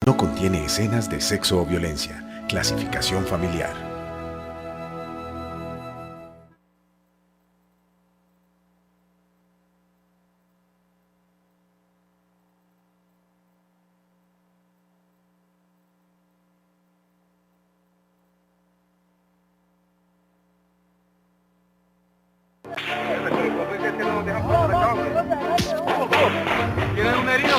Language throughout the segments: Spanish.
No contiene escenas de sexo o violencia. Clasificación familiar. ¿Tienen un herido?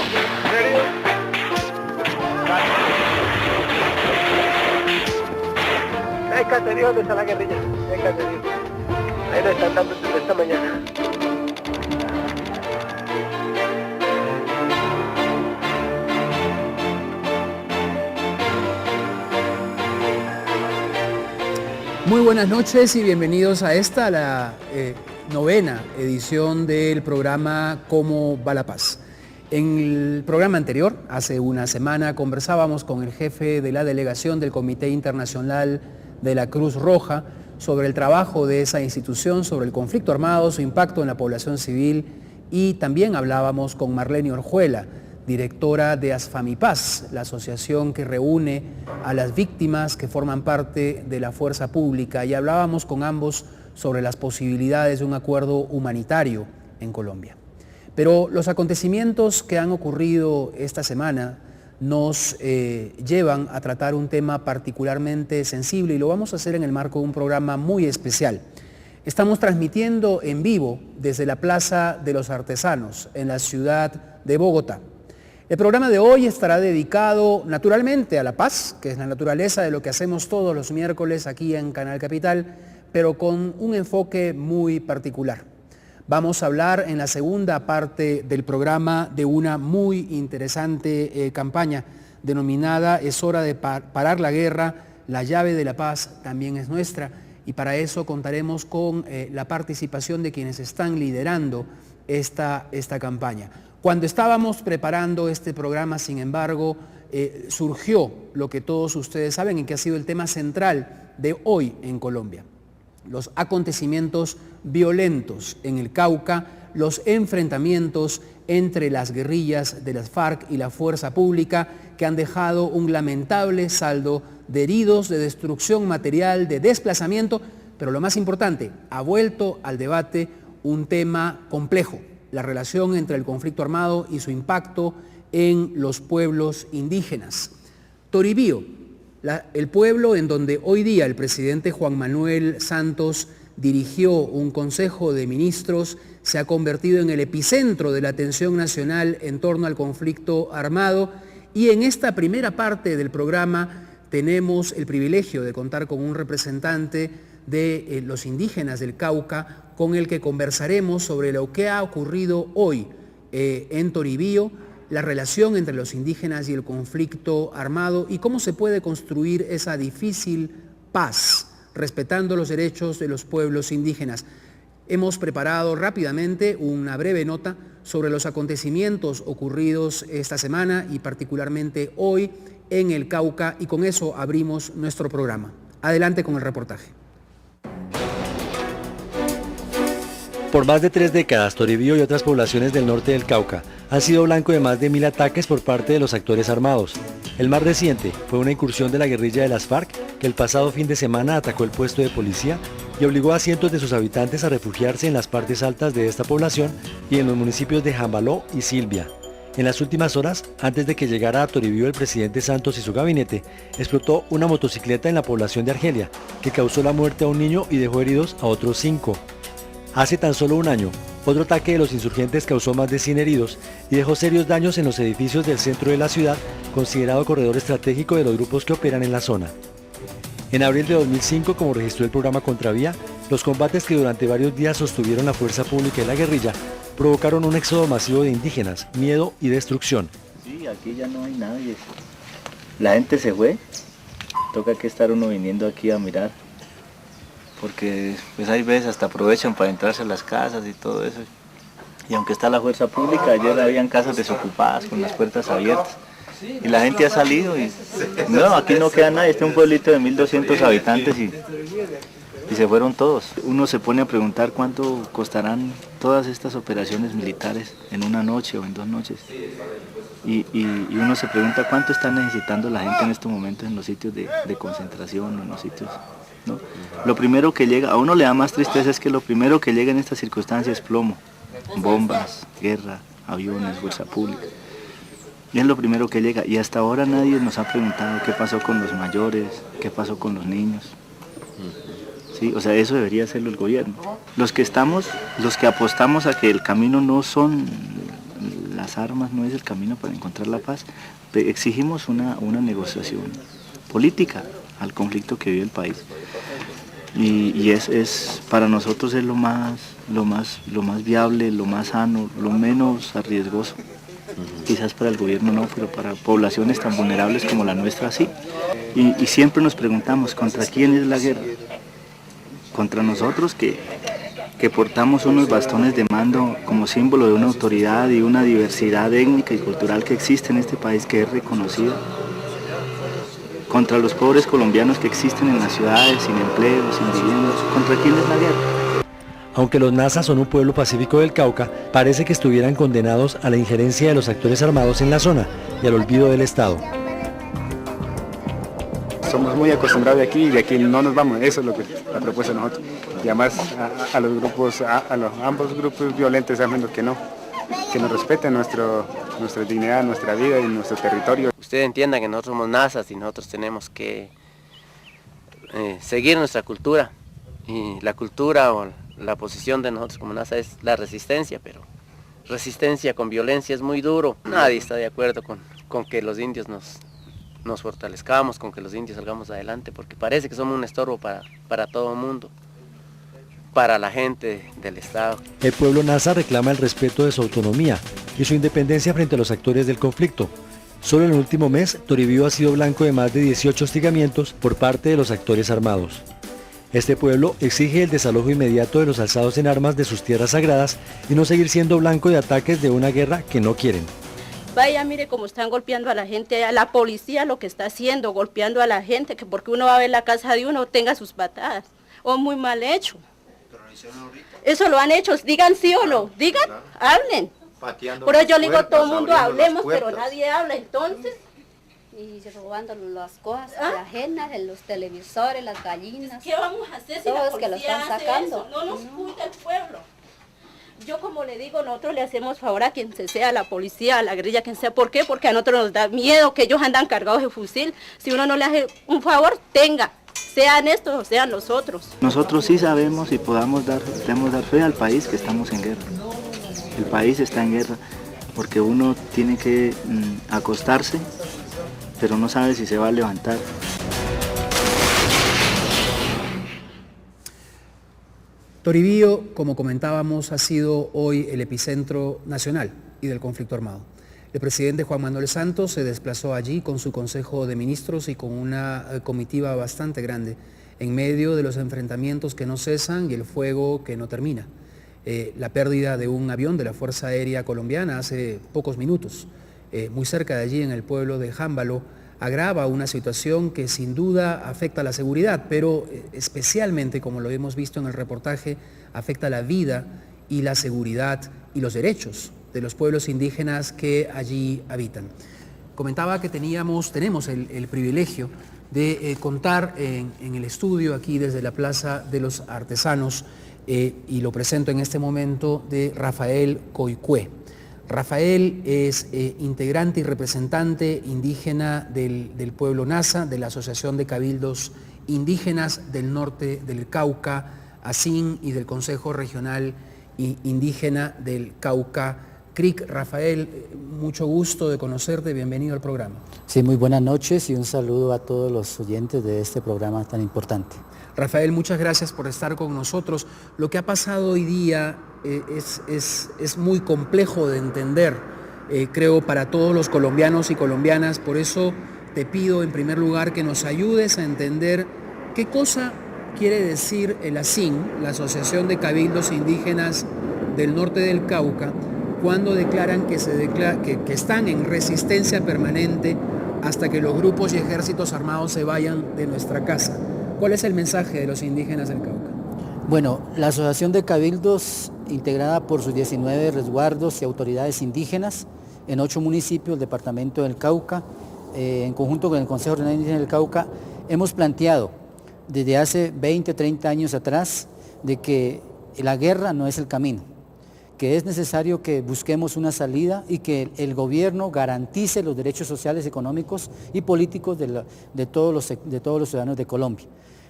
Hay caserío donde está la guerrilla. Hay caserío. Ahí lo están dando desde esta mañana. Muy buenas noches y bienvenidos a esta, la novena edición del programa Cómo va la paz. En el programa anterior, hace una semana, conversábamos con el jefe de la delegación del Comité Internacional de la Cruz Roja sobre el trabajo de esa institución, sobre el conflicto armado, su impacto en la población civil, y también hablábamos con Marlene Orjuela, directora de ASFAMIPAS, la asociación que reúne a las víctimas que forman parte de la fuerza pública, y hablábamos con ambos sobre las posibilidades de un acuerdo humanitario en Colombia. Pero los acontecimientos que han ocurrido esta semana nos llevan a tratar un tema particularmente sensible, y lo vamos a hacer en el marco de un programa muy especial. Estamos transmitiendo en vivo desde la Plaza de los Artesanos, en la ciudad de Bogotá. El programa de hoy estará dedicado naturalmente a la paz, que es la naturaleza de lo que hacemos todos los miércoles aquí en Canal Capital, pero con un enfoque muy particular. Vamos a hablar en la segunda parte del programa de una muy interesante campaña denominada Es hora de parar la guerra, la llave de la paz también es nuestra, y para eso contaremos con la participación de quienes están liderando esta campaña. Cuando estábamos preparando este programa, sin embargo, surgió lo que todos ustedes saben y que ha sido el tema central de hoy en Colombia: los acontecimientos violentos en el Cauca, los enfrentamientos entre las guerrillas de las FARC y la fuerza pública, que han dejado un lamentable saldo de heridos, de destrucción material, de desplazamiento, pero lo más importante, ha vuelto al debate un tema complejo: la relación entre el conflicto armado y su impacto en los pueblos indígenas. Toribío, el pueblo en donde hoy día el presidente Juan Manuel Santos dirigió un consejo de ministros, se ha convertido en el epicentro de la atención nacional en torno al conflicto armado, y en esta primera parte del programa tenemos el privilegio de contar con un representante de los indígenas del Cauca, con el que conversaremos sobre lo que ha ocurrido hoy en Toribío, la relación entre los indígenas y el conflicto armado, y cómo se puede construir esa difícil paz, respetando los derechos de los pueblos indígenas. Hemos preparado rápidamente una breve nota sobre los acontecimientos ocurridos esta semana y particularmente hoy en el Cauca, y con eso abrimos nuestro programa. Adelante con el reportaje. Por más de 3 décadas, Toribío y otras poblaciones del norte del Cauca han sido blanco de más de 1000 ataques por parte de los actores armados. El más reciente fue una incursión de la guerrilla de las FARC, que el pasado fin de semana atacó el puesto de policía y obligó a cientos de sus habitantes a refugiarse en las partes altas de esta población y en los municipios de Jambaló y Silvia. En las últimas horas, antes de que llegara a Toribío el presidente Santos y su gabinete, explotó una motocicleta en la población de Argelia, que causó la muerte a un niño y dejó heridos a otros 5. Hace tan solo un año, otro ataque de los insurgentes causó más de 100 heridos y dejó serios daños en los edificios del centro de la ciudad, considerado corredor estratégico de los grupos que operan en la zona. En abril de 2005, como registró el programa Contravía, los combates que durante varios días sostuvieron la fuerza pública y la guerrilla provocaron un éxodo masivo de indígenas, miedo y destrucción. Sí, aquí ya no hay nadie. La gente se fue, toca que estar uno viniendo aquí a mirar, porque pues hay veces hasta aprovechan para entrarse a las casas y todo eso. Y aunque está la fuerza pública, ayer habían casas desocupadas con las puertas abiertas. Y la gente ha salido y no, aquí no queda nadie, este es un pueblito de 1200 habitantes y se fueron todos. Uno se pone a preguntar cuánto costarán todas estas operaciones militares en una noche o en 2 noches. Y uno se pregunta cuánto está necesitando la gente en estos momentos en los sitios de concentración, en los sitios, ¿no? Lo primero que llega, a uno le da más tristeza es que lo primero que llega en estas circunstancias es plomo, bombas, guerra, aviones, fuerza pública. Y es lo primero que llega. Y hasta ahora nadie nos ha preguntado qué pasó con los mayores, qué pasó con los niños. ¿Sí? O sea, eso debería hacerlo el gobierno. Los que apostamos a que el camino no son las armas, no es el camino para encontrar la paz, exigimos una negociación política al conflicto que vive el país. Y es para nosotros es lo más viable, lo más sano, lo menos arriesgoso. Quizás para el gobierno no, pero para poblaciones tan vulnerables como la nuestra sí. Y siempre nos preguntamos, ¿contra quién es la guerra? Contra nosotros que portamos unos bastones de mando como símbolo de una autoridad y una diversidad étnica y cultural que existe en este país, que es reconocida. Contra los pobres colombianos que existen en las ciudades, sin empleo, sin viviendas. ¿Contra quién es la guerra? Aunque los Nasa son un pueblo pacífico del Cauca, parece que estuvieran condenados a la injerencia de los actores armados en la zona y al olvido del Estado. Somos muy acostumbrados de aquí y de aquí no nos vamos, eso es lo que la propuesta de nosotros. Y además a los grupos, ambos grupos violentos, al menos que nos respeten nuestra dignidad, nuestra vida y nuestro territorio. Usted entienda que nosotros somos nazas y nosotros tenemos que seguir nuestra cultura. Y la cultura o la posición de nosotros como NASA es la resistencia, pero resistencia con violencia es muy duro. Nadie está de acuerdo con que los indios nos fortalezcamos, con que los indios salgamos adelante, porque parece que somos un estorbo para todo el mundo, para la gente del Estado. El pueblo Nasa reclama el respeto de su autonomía y su independencia frente a los actores del conflicto. Solo en el último mes, Toribío ha sido blanco de más de 18 hostigamientos por parte de los actores armados. Este pueblo exige el desalojo inmediato de los alzados en armas de sus tierras sagradas y no seguir siendo blanco de ataques de una guerra que no quieren. Vaya, mire cómo están golpeando a la gente, a la policía lo que está haciendo, golpeando a la gente, que porque uno va a ver la casa de uno tenga sus patadas, o muy mal hecho. Eso lo han hecho, digan sí o no, digan, hablen. Por eso yo le digo a todo el mundo, hablemos, pero nadie habla, entonces. Y robando las cosas ajenas, los televisores, las gallinas. ¿Qué vamos a hacer si la policía hace eso? No nos cuida el pueblo. Yo como le digo, nosotros le hacemos favor a quien sea, a la policía, a la guerrilla, quien sea. ¿Por qué? Porque a nosotros nos da miedo que ellos andan cargados de fusil. Si uno no le hace un favor, tenga. Sean estos o sean los otros. Nosotros sí sabemos y debemos dar fe al país que estamos en guerra. El país está en guerra porque uno tiene que acostarse, pero no sabe si se va a levantar. Toribío, como comentábamos, ha sido hoy el epicentro nacional y del conflicto armado. El presidente Juan Manuel Santos se desplazó allí con su Consejo de Ministros y con una comitiva bastante grande en medio de los enfrentamientos que no cesan y el fuego que no termina. La pérdida de un avión de la Fuerza Aérea Colombiana hace pocos minutos, muy cerca de allí en el pueblo de Jámbalo, agrava una situación que sin duda afecta a la seguridad, pero especialmente, como lo hemos visto en el reportaje, afecta la vida y la seguridad y los derechos de los pueblos indígenas que allí habitan. Comentaba que tenemos el privilegio de contar en el estudio aquí desde la Plaza de los Artesanos, y lo presento en este momento, de Rafael Coicue. Rafael es integrante y representante indígena del pueblo Nasa, de la Asociación de Cabildos Indígenas del Norte del Cauca, ASIN, y del Consejo Regional Indígena del Cauca, CRIC. Rafael, mucho gusto de conocerte, bienvenido al programa. Sí, muy buenas noches y un saludo a todos los oyentes de este programa tan importante. Rafael, muchas gracias por estar con nosotros. Lo que ha pasado hoy día es muy complejo de entender, creo, para todos los colombianos y colombianas. Por eso te pido en primer lugar que nos ayudes a entender qué cosa quiere decir el ASIN, la Asociación de Cabildos Indígenas del Norte del Cauca, cuando declaran que están en resistencia permanente hasta que los grupos y ejércitos armados se vayan de nuestra casa. ¿Cuál es el mensaje de los indígenas del Cauca? Bueno, la Asociación de Cabildos, integrada por sus 19 resguardos y autoridades indígenas, en 8 municipios del departamento del Cauca, en conjunto con el Consejo Regional Indígena del Cauca, hemos planteado desde hace 20, 30 años atrás de que la guerra no es el camino, que es necesario que busquemos una salida y que el gobierno garantice los derechos sociales, económicos y políticos de todos los ciudadanos de Colombia.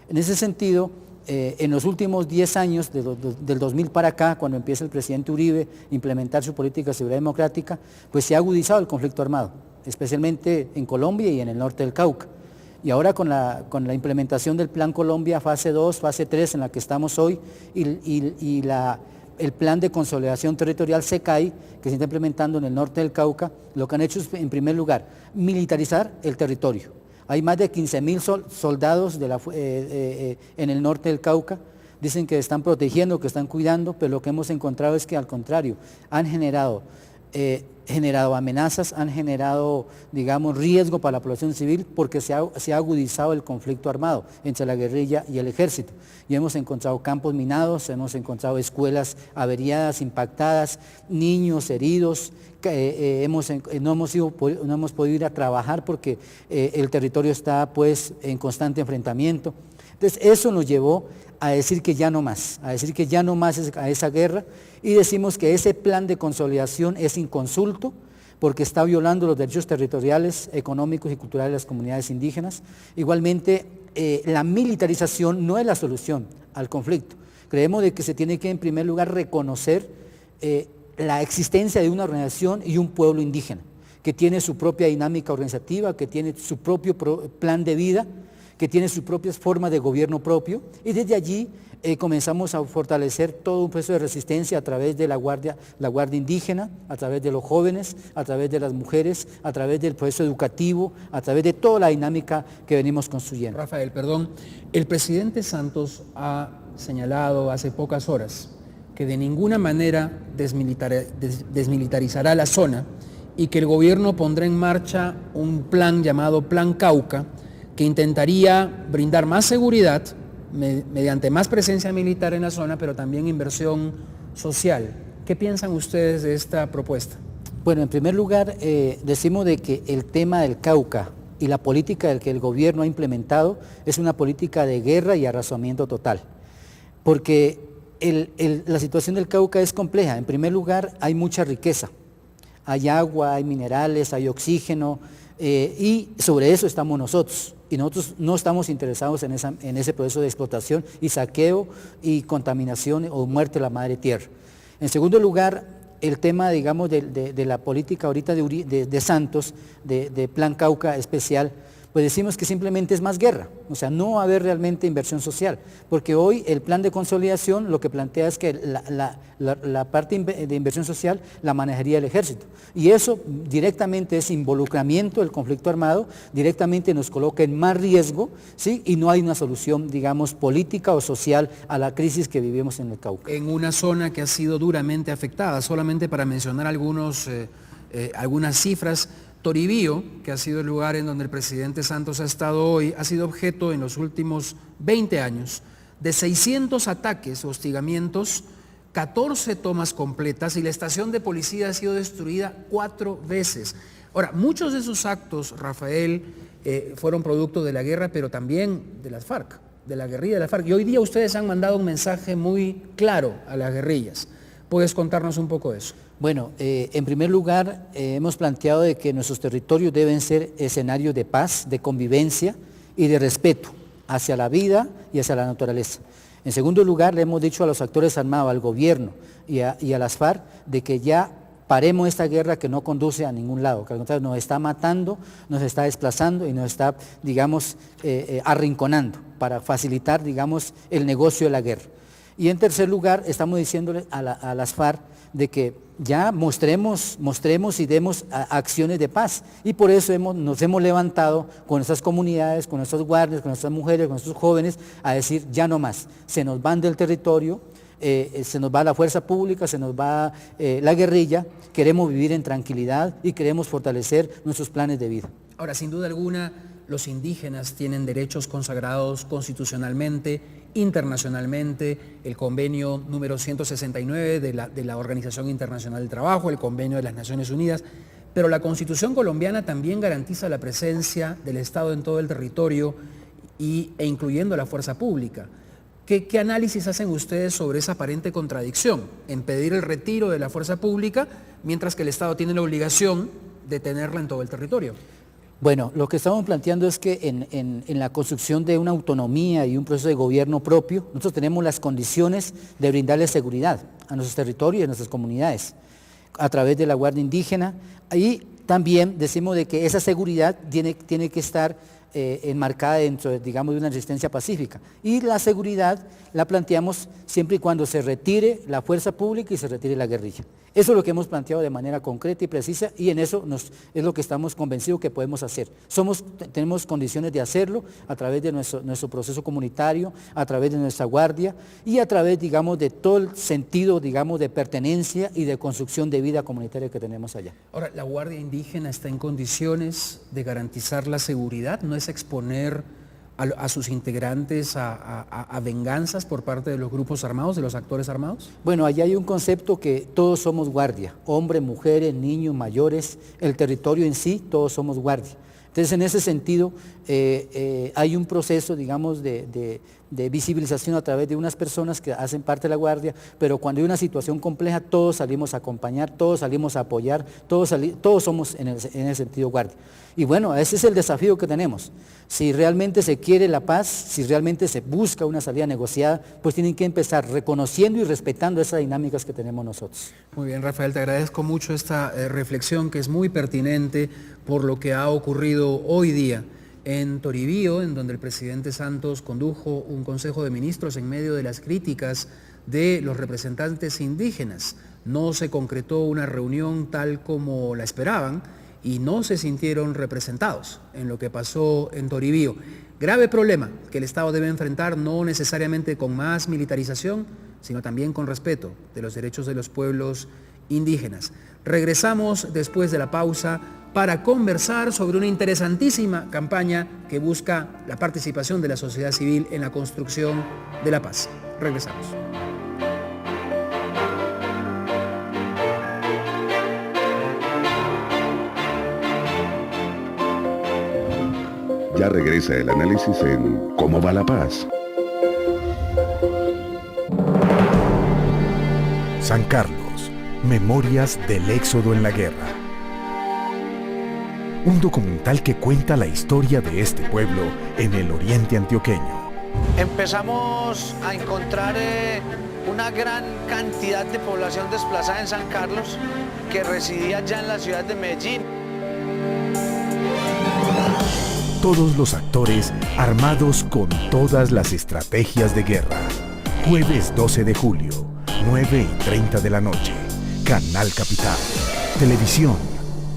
En ese sentido, en los últimos 10 años, del 2000 para acá, cuando empieza el presidente Uribe a implementar su política de seguridad democrática, pues se ha agudizado el conflicto armado, especialmente en Colombia y en el norte del Cauca. Y ahora con la implementación del Plan Colombia fase 2, fase 3, en la que estamos hoy, y el plan de consolidación territorial SECAI, que se está implementando en el norte del Cauca, lo que han hecho es, en primer lugar, militarizar el territorio. Hay más de 15.000 soldados en el norte del Cauca. Dicen que están protegiendo, que están cuidando, pero lo que hemos encontrado es que al contrario, han generado amenazas, han generado, digamos, riesgo para la población civil porque se ha agudizado el conflicto armado entre la guerrilla y el ejército. Y hemos encontrado campos minados, hemos encontrado escuelas averiadas, impactadas, niños heridos. No hemos podido ir a trabajar porque el territorio está pues en constante enfrentamiento. Entonces eso nos llevó a decir que ya no más, a esa guerra, y decimos que ese plan de consolidación es inconsulto porque está violando los derechos territoriales, económicos y culturales de las comunidades indígenas. Igualmente, la militarización no es la solución al conflicto. Creemos de que se tiene que en primer lugar reconocer la existencia de una organización y un pueblo indígena, que tiene su propia dinámica organizativa, que tiene su propio plan de vida, que tiene sus propias formas de gobierno propio, y desde allí comenzamos a fortalecer todo un proceso de resistencia a través de la guardia indígena, a través de los jóvenes, a través de las mujeres, a través del proceso educativo, a través de toda la dinámica que venimos construyendo. Rafael, perdón, el presidente Santos ha señalado hace pocas horas que de ninguna manera desmilitarizará la zona y que el gobierno pondrá en marcha un plan llamado Plan Cauca, que intentaría brindar más seguridad mediante más presencia militar en la zona, pero también inversión social. ¿Qué piensan ustedes de esta propuesta? Bueno, en primer lugar, decimos de que el tema del Cauca y la política que el gobierno ha implementado es una política de guerra y arrasamiento total, porque la situación del Cauca es compleja. En primer lugar, hay mucha riqueza, hay agua, hay minerales, hay oxígeno, y sobre eso estamos nosotros. Y nosotros no estamos interesados en ese proceso de explotación y saqueo y contaminación o muerte de la madre tierra. En segundo lugar, el tema, digamos, de la política ahorita de Santos, de Plan Cauca especial, pues decimos que simplemente es más guerra, o sea, no va a haber realmente inversión social, porque hoy el plan de consolidación lo que plantea es que la parte de inversión social la manejaría el ejército, y eso directamente es involucramiento del conflicto armado, directamente nos coloca en más riesgo, ¿sí? Y no hay una solución, digamos, política o social a la crisis que vivimos en el Cauca. En una zona que ha sido duramente afectada, solamente para mencionar algunas cifras, Toribío, que ha sido el lugar en donde el presidente Santos ha estado hoy, ha sido objeto en los últimos 20 años de 600 ataques, hostigamientos, 14 tomas completas, y la estación de policía ha sido destruida 4 veces. Ahora, muchos de esos actos, Rafael, fueron producto de la guerra, pero también de las FARC, de la guerrilla de la FARC. Y hoy día ustedes han mandado un mensaje muy claro a las guerrillas. ¿Puedes contarnos un poco de eso? Bueno, en primer lugar, hemos planteado de que nuestros territorios deben ser escenarios de paz, de convivencia y de respeto hacia la vida y hacia la naturaleza. En segundo lugar, le hemos dicho a los actores armados, al gobierno y a las FARC, de que ya paremos esta guerra que no conduce a ningún lado, que al contrario nos está matando, nos está desplazando y nos está, digamos, arrinconando para facilitar, digamos, el negocio de la guerra. Y en tercer lugar, estamos diciéndole a las FARC de que ya mostremos y demos acciones de paz. Y por eso nos hemos levantado con nuestras comunidades, con nuestros guardias, con nuestras mujeres, con nuestros jóvenes, a decir ya no más. Se nos van del territorio, se nos va la fuerza pública, se nos va la guerrilla, queremos vivir en tranquilidad y queremos fortalecer nuestros planes de vida. Ahora, sin duda alguna, los indígenas tienen derechos consagrados constitucionalmente, internacionalmente, el convenio número 169 de la Organización Internacional del Trabajo, el convenio de las Naciones Unidas, pero la Constitución colombiana también garantiza la presencia del Estado en todo el territorio e incluyendo la fuerza pública. ¿Qué análisis hacen ustedes sobre esa aparente contradicción en pedir el retiro de la fuerza pública mientras que el Estado tiene la obligación de tenerla en todo el territorio? Bueno, lo que estamos planteando es que en la construcción de una autonomía y un proceso de gobierno propio, nosotros tenemos las condiciones de brindarle seguridad a nuestros territorios y a nuestras comunidades a través de la Guardia Indígena, y también decimos de que esa seguridad tiene que estar enmarcada dentro, digamos, de una resistencia pacífica. Y la seguridad la planteamos siempre y cuando se retire la fuerza pública y se retire la guerrilla. Eso es lo que hemos planteado de manera concreta y precisa, y en eso es lo que estamos convencidos que podemos hacer. Tenemos condiciones de hacerlo a través de nuestro proceso comunitario, a través de nuestra guardia y a través, digamos, de todo el sentido, digamos, de pertenencia y de construcción de vida comunitaria que tenemos allá. Ahora, ¿la Guardia Indígena está en condiciones de garantizar la seguridad? ¿No es exponer a sus integrantes a venganzas por parte de los grupos armados, de los actores armados? Bueno, allá hay un concepto que todos somos guardia, hombres, mujeres, niños, mayores, el territorio en sí, todos somos guardia. Entonces, en ese sentido, hay un proceso, digamos, de visibilización a través de unas personas que hacen parte de la guardia, pero cuando hay una situación compleja, todos salimos a acompañar, todos salimos a apoyar, todos somos en ese sentido guardia. Y bueno, ese es el desafío que tenemos. Si realmente se quiere la paz, si realmente se busca una salida negociada, pues tienen que empezar reconociendo y respetando esas dinámicas que tenemos nosotros. Muy bien, Rafael, te agradezco mucho esta reflexión que es muy pertinente por lo que ha ocurrido hoy día en Toribío, en donde el presidente Santos condujo un consejo de ministros en medio de las críticas de los representantes indígenas. No se concretó una reunión tal como la esperaban y no se sintieron representados en lo que pasó en Toribío. Grave problema que el Estado debe enfrentar, no necesariamente con más militarización, sino también con respeto de los derechos de los pueblos indígenas. Regresamos después de la pausa para conversar sobre una interesantísima campaña que busca la participación de la sociedad civil en la construcción de la paz. Regresamos. Ya regresa el análisis en ¿Cómo va la paz? San Carlos, Memorias del Éxodo en la Guerra. Un documental que cuenta la historia de este pueblo en el oriente antioqueño. Empezamos a encontrar una gran cantidad de población desplazada en San Carlos que residía ya en la ciudad de Medellín. Todos los actores armados con todas las estrategias de guerra. Jueves 12 de julio, 9:30 de la noche. Canal Capital. Televisión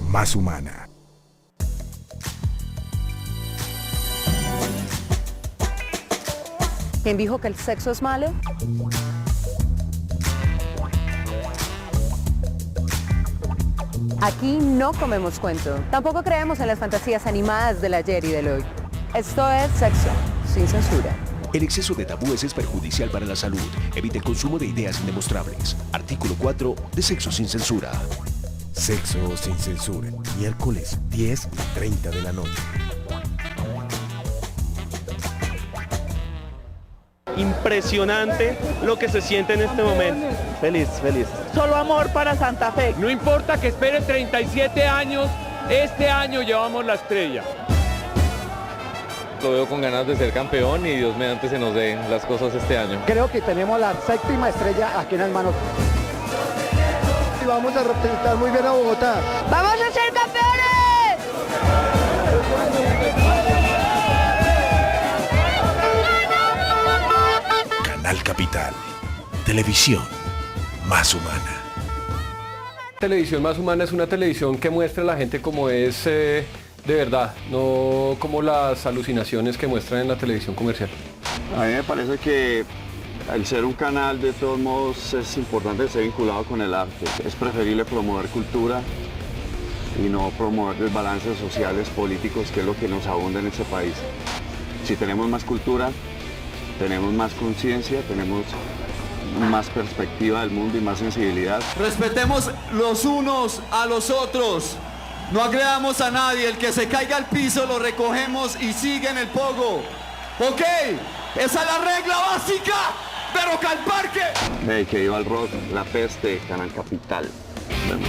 más humana. ¿Quién dijo que el sexo es malo? Aquí no comemos cuento. Tampoco creemos en las fantasías animadas del ayer y del hoy. Esto es Sexo sin Censura. El exceso de tabúes es perjudicial para la salud. Evite el consumo de ideas indemostrables. Artículo 4 de Sexo sin Censura. Sexo sin Censura. Miércoles 10:30 de la noche. Impresionante lo que se siente en este momento. Feliz. Solo amor para Santa Fe. No importa que espere 37 años, este año llevamos la estrella. Lo veo con ganas de ser campeón y Dios mediante se nos den las cosas este año. Creo que tenemos la séptima estrella aquí en las manos. Y vamos a representar muy bien a Bogotá. ¡Vamos a ser campeones! Canal Capital. Televisión más humana. Televisión más humana es una televisión que muestra a la gente como es de verdad, no como las alucinaciones que muestran en la televisión comercial. A mí me parece que al ser un canal, de todos modos, es importante ser vinculado con el arte. Es preferible promover cultura y no promover desbalances sociales, políticos, que es lo que nos abunda en este país. Si tenemos más cultura, tenemos más conciencia, tenemos más perspectiva del mundo y más sensibilidad. Respetemos los unos a los otros. No agredamos a nadie, el que se caiga al piso lo recogemos y sigue en el pogo. Ok, esa es la regla básica, pero que al parque. Hey, que viva el rock, la peste, Canal Capital. Nos vemos.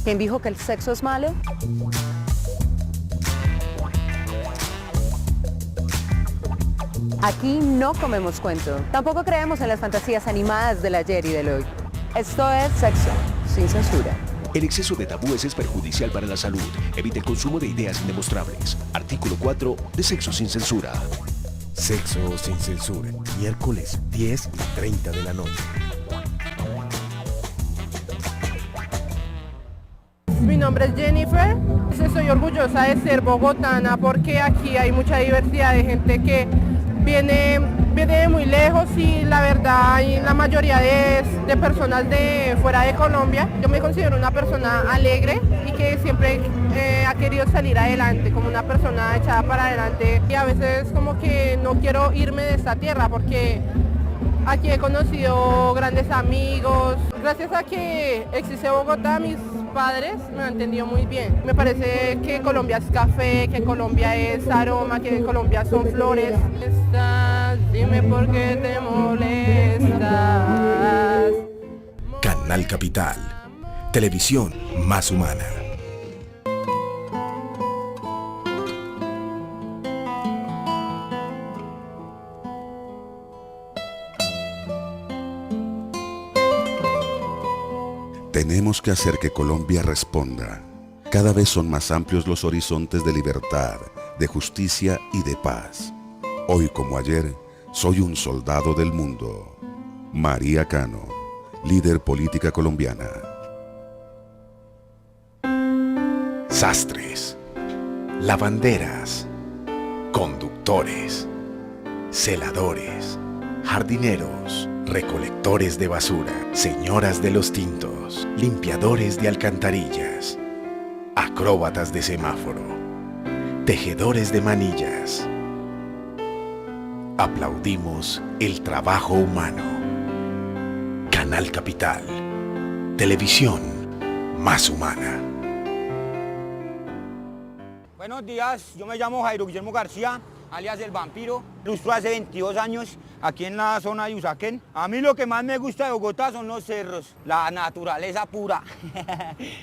¿Quién dijo que el sexo es malo? Aquí no comemos cuento. Tampoco creemos en las fantasías animadas del ayer y del hoy. Esto es Sexo sin Censura. El exceso de tabúes es perjudicial para la salud. Evite el consumo de ideas indemostrables. Artículo 4 de Sexo sin Censura. Sexo sin Censura, miércoles 10:30 de la noche. Mi nombre es Jennifer. Estoy orgullosa de ser bogotana porque aquí hay mucha diversidad de gente que viene de muy lejos y la verdad hay la mayoría de personas de fuera de Colombia. Yo me considero una persona alegre y que siempre ha querido salir adelante, como una persona echada para adelante. Y a veces como que no quiero irme de esta tierra porque aquí he conocido grandes amigos. Gracias a que existe Bogotá, mis padres me han entendido muy bien. Me parece que Colombia es café, que Colombia es aroma, que Colombia son flores. Dime por qué te molestas. Canal Capital, televisión más humana. Tenemos que hacer que Colombia responda. Cada vez son más amplios los horizontes de libertad, de justicia y de paz. Hoy como ayer, soy un soldado del mundo. María Cano, líder política colombiana. Sastres, lavanderas, conductores, celadores, jardineros, recolectores de basura, señoras de los tintos, limpiadores de alcantarillas, acróbatas de semáforo, tejedores de manillas. Aplaudimos el trabajo humano. Canal Capital, televisión más humana. Buenos días, yo me llamo Jairo Guillermo García, alias El Vampiro. Lustro hace 22 años aquí en la zona de Usaquén. A mí lo que más me gusta de Bogotá son los cerros, la naturaleza pura.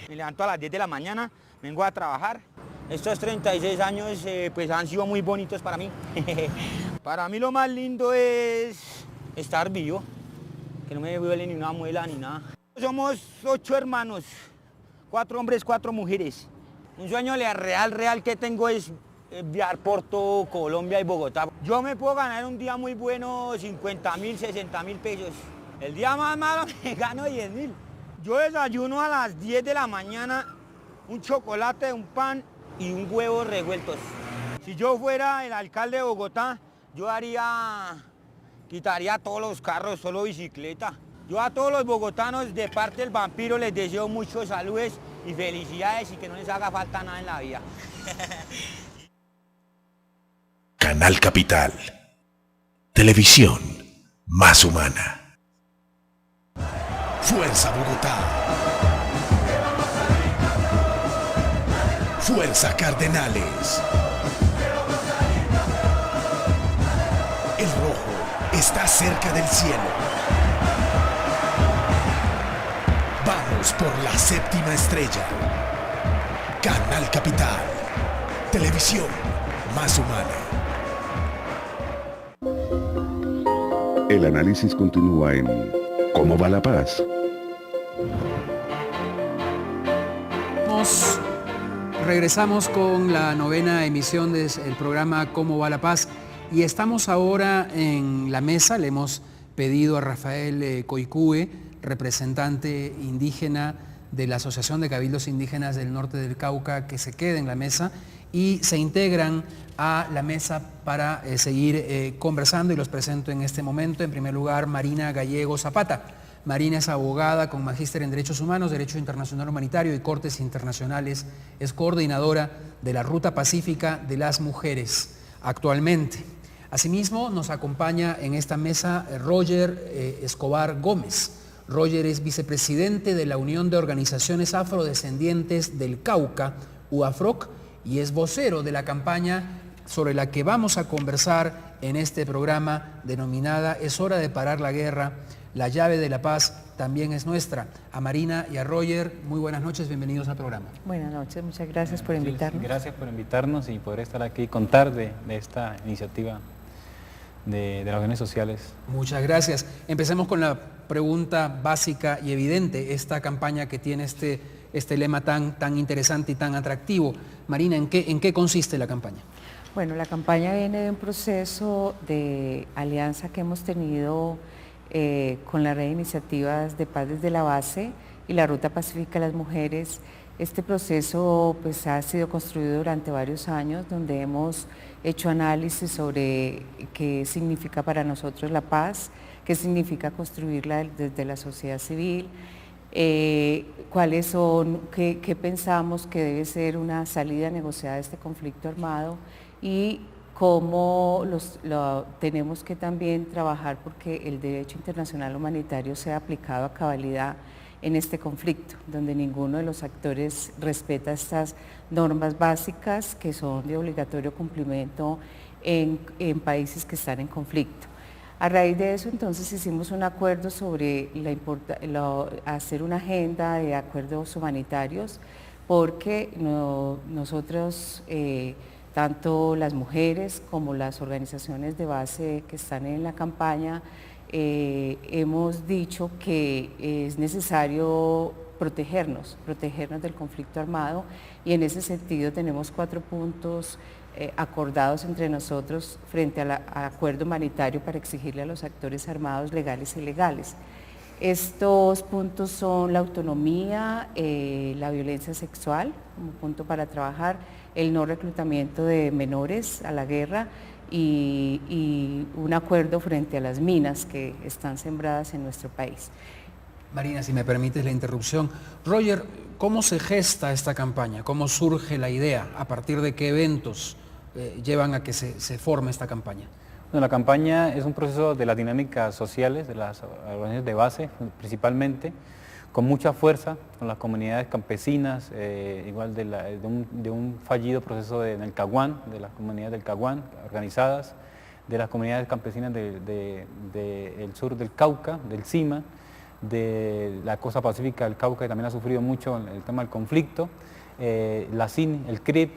Me levanto a las 10 de la mañana, vengo a trabajar. Estos 36 años pues han sido muy bonitos para mí. Para mí lo más lindo es estar vivo, que no me duele ni una muela ni nada. Somos 8 hermanos, 4 hombres, 4 mujeres. Un sueño real que tengo es viajar por todo Colombia y Bogotá. Yo me puedo ganar un día muy bueno 50.000, 60.000 pesos. El día más malo me gano 10.000. Yo desayuno a las 10 de la mañana un chocolate, un pan y un huevo revueltos. Si yo fuera el alcalde de Bogotá, yo quitaría todos los carros, solo bicicleta. Yo a todos los bogotanos de parte del Vampiro les deseo muchos saludos y felicidades y que no les haga falta nada en la vida. Canal Capital, televisión más humana. Fuerza Bogotá. Fuerza Cardenales. El rojo está cerca del cielo. Vamos por la 7ª estrella. Canal Capital, televisión más humana. El análisis continúa en ¿Cómo va la paz? Regresamos con la 9ª emisión del programa ¿Cómo va la paz? Y estamos ahora en la mesa. Le hemos pedido a Rafael Coicue, representante indígena de la Asociación de Cabildos Indígenas del Norte del Cauca, que se quede en la mesa y se integran a la mesa para seguir conversando, y los presento en este momento. En primer lugar, Marina Gallego Zapata. Marina es abogada con magíster en Derechos Humanos, Derecho Internacional Humanitario y Cortes Internacionales. Es coordinadora de la Ruta Pacífica de las Mujeres actualmente. Asimismo, nos acompaña en esta mesa Roger Escobar Gómez. Roger es vicepresidente de la Unión de Organizaciones Afrodescendientes del Cauca, UAFROC, y es vocero de la campaña sobre la que vamos a conversar en este programa denominada Es hora de parar la guerra, la llave de la paz también es nuestra. A Marina y a Roger, muy buenas noches, bienvenidos al programa. Buenas noches, muchas gracias por invitarnos. Gracias por invitarnos y poder estar aquí y contar de esta iniciativa de las organizaciones sociales. Muchas gracias. Empecemos con la pregunta básica y evidente, esta campaña que tiene este lema tan interesante y tan atractivo. Marina, ¿en qué consiste la campaña? Bueno, la campaña viene de un proceso de alianza que hemos tenido con la red de iniciativas de paz desde la base y la Ruta Pacífica de las Mujeres. Este proceso pues, ha sido construido durante varios años, donde hemos hecho análisis sobre qué significa para nosotros la paz, qué significa construirla desde la sociedad civil, cuáles son, qué pensamos que debe ser una salida negociada de este conflicto armado y cómo tenemos que también trabajar porque el derecho internacional humanitario sea aplicado a cabalidad en este conflicto, donde ninguno de los actores respeta estas normas básicas que son de obligatorio cumplimiento en países que están en conflicto. A raíz de eso, entonces, hicimos un acuerdo sobre hacer una agenda de acuerdos humanitarios, porque nosotros, tanto las mujeres como las organizaciones de base que están en la campaña, hemos dicho que es necesario protegernos del conflicto armado, y en ese sentido tenemos 4 puntos acordados entre nosotros frente al acuerdo humanitario para exigirle a los actores armados legales e ilegales. Estos puntos son la autonomía, la violencia sexual como punto para trabajar, el no reclutamiento de menores a la guerra y un acuerdo frente a las minas que están sembradas en nuestro país. Marina, si me permites la interrupción. Roger, ¿cómo se gesta esta campaña? ¿Cómo surge la idea? ¿A partir de qué eventos llevan a que se forme esta campaña? Bueno, la campaña es un proceso de las dinámicas sociales, de las organizaciones de base principalmente, con mucha fuerza, con las comunidades campesinas, igual de un fallido proceso en el Caguán, de las comunidades del Caguán organizadas, de las comunidades campesinas del sur del Cauca, del Cima, de la costa pacífica del Cauca, que también ha sufrido mucho el tema del conflicto, la CIN, el CRIP,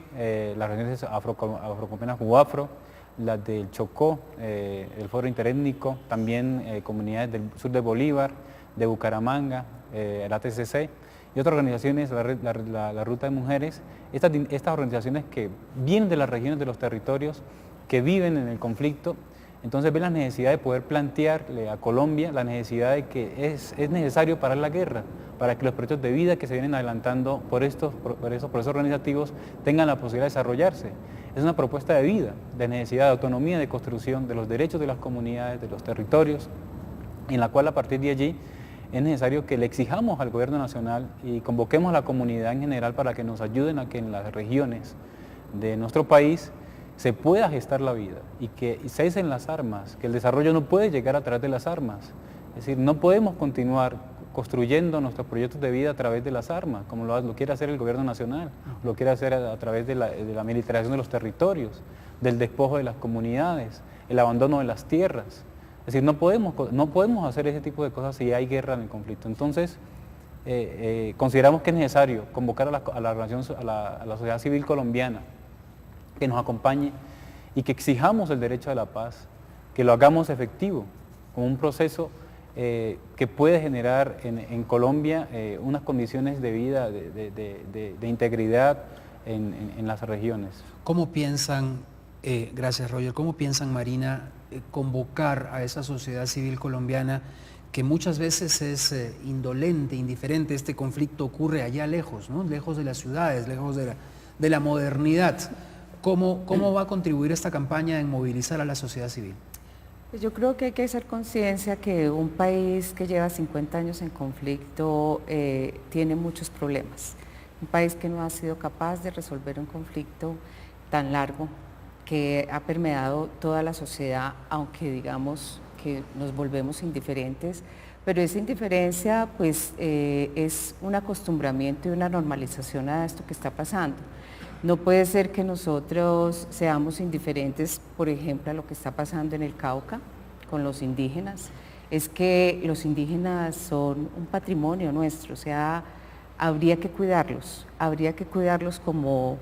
las organizaciones afrocolombianas UAFRO, las del Chocó, el Foro Interétnico, también comunidades del sur de Bolívar, de Bucaramanga, el ATCC y otras organizaciones, la Ruta de Mujeres, estas organizaciones que vienen de las regiones de los territorios, que viven en el conflicto. Entonces ven la necesidad de poder plantearle a Colombia la necesidad de que es necesario parar la guerra para que los proyectos de vida que se vienen adelantando por esos procesos organizativos tengan la posibilidad de desarrollarse. Es una propuesta de vida, de necesidad de autonomía, de construcción de los derechos de las comunidades, de los territorios, en la cual a partir de allí es necesario que le exijamos al gobierno nacional y convoquemos a la comunidad en general para que nos ayuden a que en las regiones de nuestro país se pueda gestar la vida y que cesen las armas, que el desarrollo no puede llegar a través de las armas. Es decir, no podemos continuar construyendo nuestros proyectos de vida a través de las armas, como lo quiere hacer el gobierno nacional, lo quiere hacer a través de la militarización de los territorios, del despojo de las comunidades, el abandono de las tierras. Es decir, no podemos hacer ese tipo de cosas si hay guerra en el conflicto. Entonces, consideramos que es necesario convocar a la sociedad civil colombiana, que nos acompañe y que exijamos el derecho a la paz, que lo hagamos efectivo, como un proceso que puede generar en Colombia unas condiciones de vida, de integridad en las regiones. ¿Cómo piensan, gracias Roger, cómo piensan, Marina, convocar a esa sociedad civil colombiana que muchas veces es indolente, indiferente? Este conflicto ocurre allá lejos, ¿no? Lejos de las ciudades, lejos de la modernidad. ¿Cómo va a contribuir esta campaña en movilizar a la sociedad civil? Yo creo que hay que hacer conciencia que un país que lleva 50 años en conflicto tiene muchos problemas. Un país que no ha sido capaz de resolver un conflicto tan largo que ha permeado toda la sociedad, aunque digamos que nos volvemos indiferentes, pero esa indiferencia pues es un acostumbramiento y una normalización a esto que está pasando. No puede ser que nosotros seamos indiferentes, por ejemplo, a lo que está pasando en el Cauca con los indígenas. Es que los indígenas son un patrimonio nuestro, o sea, habría que cuidarlos como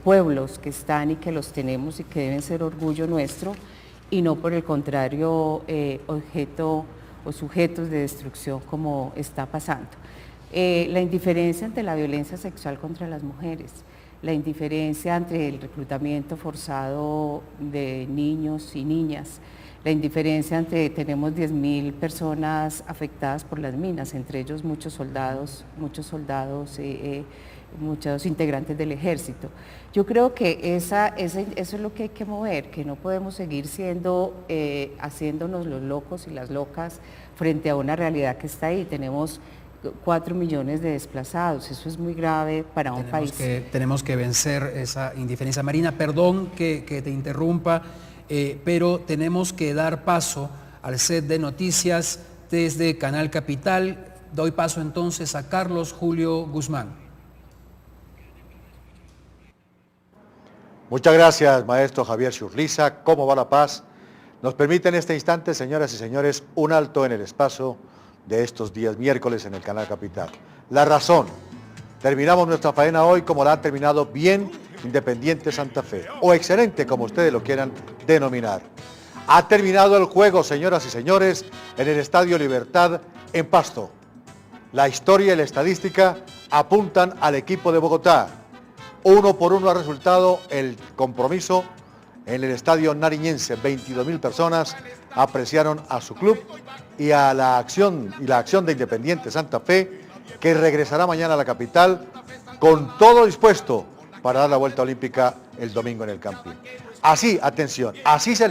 pueblos que están y que los tenemos y que deben ser orgullo nuestro, y no por el contrario objeto o sujetos de destrucción como está pasando. La indiferencia ante la violencia sexual contra las mujeres, la indiferencia ante el reclutamiento forzado de niños y niñas, la indiferencia ante, tenemos 10.000 personas afectadas por las minas, entre ellos muchos soldados, muchos integrantes del ejército. Yo creo que eso es lo que hay que mover, que no podemos seguir haciéndonos los locos y las locas frente a una realidad que está ahí. Tenemos 4 millones de desplazados, eso es muy grave para un país. Tenemos que vencer esa indiferencia. Marina, perdón que te interrumpa, pero tenemos que dar paso al set de noticias desde Canal Capital. Doy paso entonces a Carlos Julio Guzmán. Muchas gracias, maestro Javier Churliza. ¿Cómo va la paz? Nos permite en este instante, señoras y señores, un alto en el espacio de estos días miércoles en el Canal Capital. La razón, terminamos nuestra faena hoy como la ha terminado bien Independiente Santa Fe, o excelente como ustedes lo quieran denominar. Ha terminado el juego, señoras y señores, en el Estadio Libertad en Pasto. La historia y la estadística apuntan al equipo de Bogotá. 1-1 ha resultado el compromiso en el Estadio Nariñense. 22.000 personas apreciaron a su club y a la acción de Independiente Santa Fe, que regresará mañana a la capital con todo dispuesto para dar la vuelta olímpica el domingo en el Campín. Así, atención, así se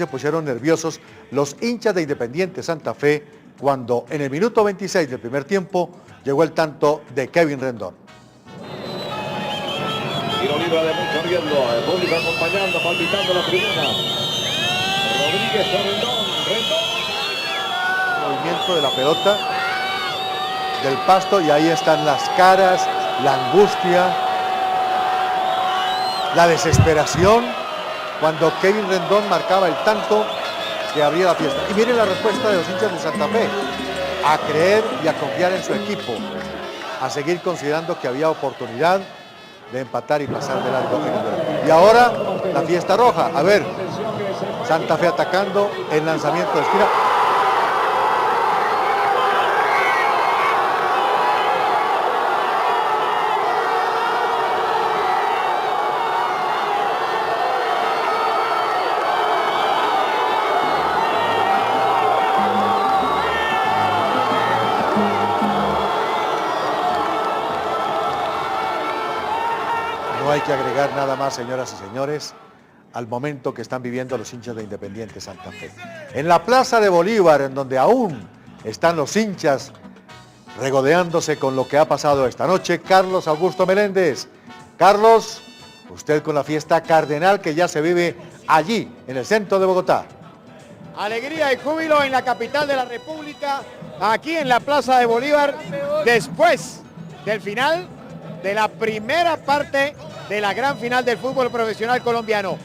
pusieron nerviosos los hinchas de Independiente Santa Fe cuando en el minuto 26 del primer tiempo llegó el tanto de Kevin Rendón. Tiro libre de mucho riesgo, el público acompañando, palpitando la tribuna. Rodríguez a Rendón. Movimiento de la pelota del Pasto, y ahí están las caras, la angustia, la desesperación cuando Kevin Rendón marcaba el tanto que abría la fiesta. Y miren la respuesta de los hinchas de Santa Fe: a creer y a confiar en su equipo, a seguir considerando que había oportunidad de empatar y pasar de largo. Y ahora la fiesta roja. A ver, Santa Fe atacando, el lanzamiento de esquina. No hay que agregar nada más, señoras y señores, al momento que están viviendo los hinchas de Independiente Santa Fe. En la Plaza de Bolívar, en donde aún están los hinchas regodeándose con lo que ha pasado esta noche, Carlos Augusto Meléndez. Carlos, usted con la fiesta cardenal que ya se vive allí, en el centro de Bogotá. Alegría y júbilo en la capital de la República, aquí en la Plaza de Bolívar, después del final de la primera parte de la gran final del fútbol profesional colombiano.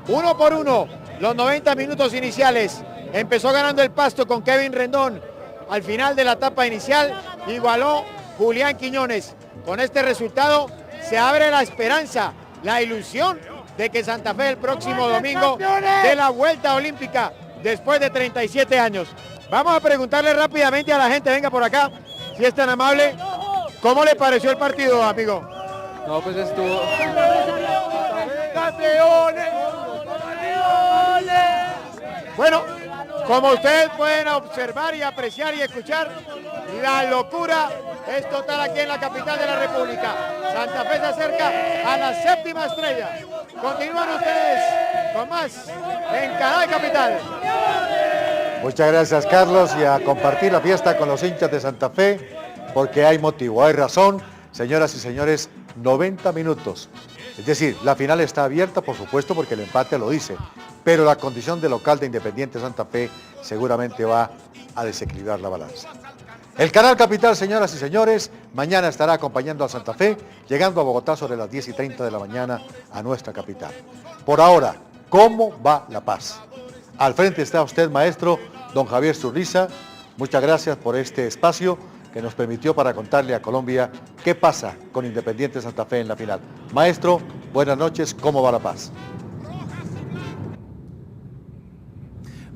1-1, los 90 minutos iniciales. Empezó ganando el Pasto con Kevin Rendón. Al final de la etapa inicial igualó Julián Quiñones. Con este resultado se abre la esperanza, la ilusión de que Santa Fe el próximo domingo dé la vuelta olímpica después de 37 años. Vamos a preguntarle rápidamente a la gente, venga por acá, si es tan amable, ¿cómo le pareció el partido, amigo? No, pues estuvo... ¡Campeones! Bueno, como ustedes pueden observar y apreciar y escuchar, la locura es total aquí en la capital de la República. Santa Fe se acerca a la 7ª estrella. Continúan ustedes con más en Canal Capital. Muchas gracias, Carlos, y a compartir la fiesta con los hinchas de Santa Fe, porque hay motivo, hay razón. Señoras y señores, 90 minutos Es decir, la final está abierta, por supuesto, porque el empate lo dice, pero la condición de local de Independiente Santa Fe seguramente va a desequilibrar la balanza. El Canal Capital, señoras y señores, mañana estará acompañando a Santa Fe, llegando a Bogotá sobre las 10:30 de la mañana a nuestra capital. Por ahora, ¿cómo va La Paz? Al frente está usted, maestro, don Javier Zurriza. Muchas gracias por este espacio que nos permitió para contarle a Colombia qué pasa con Independiente Santa Fe en la final. Maestro, buenas noches, ¿cómo va La Paz?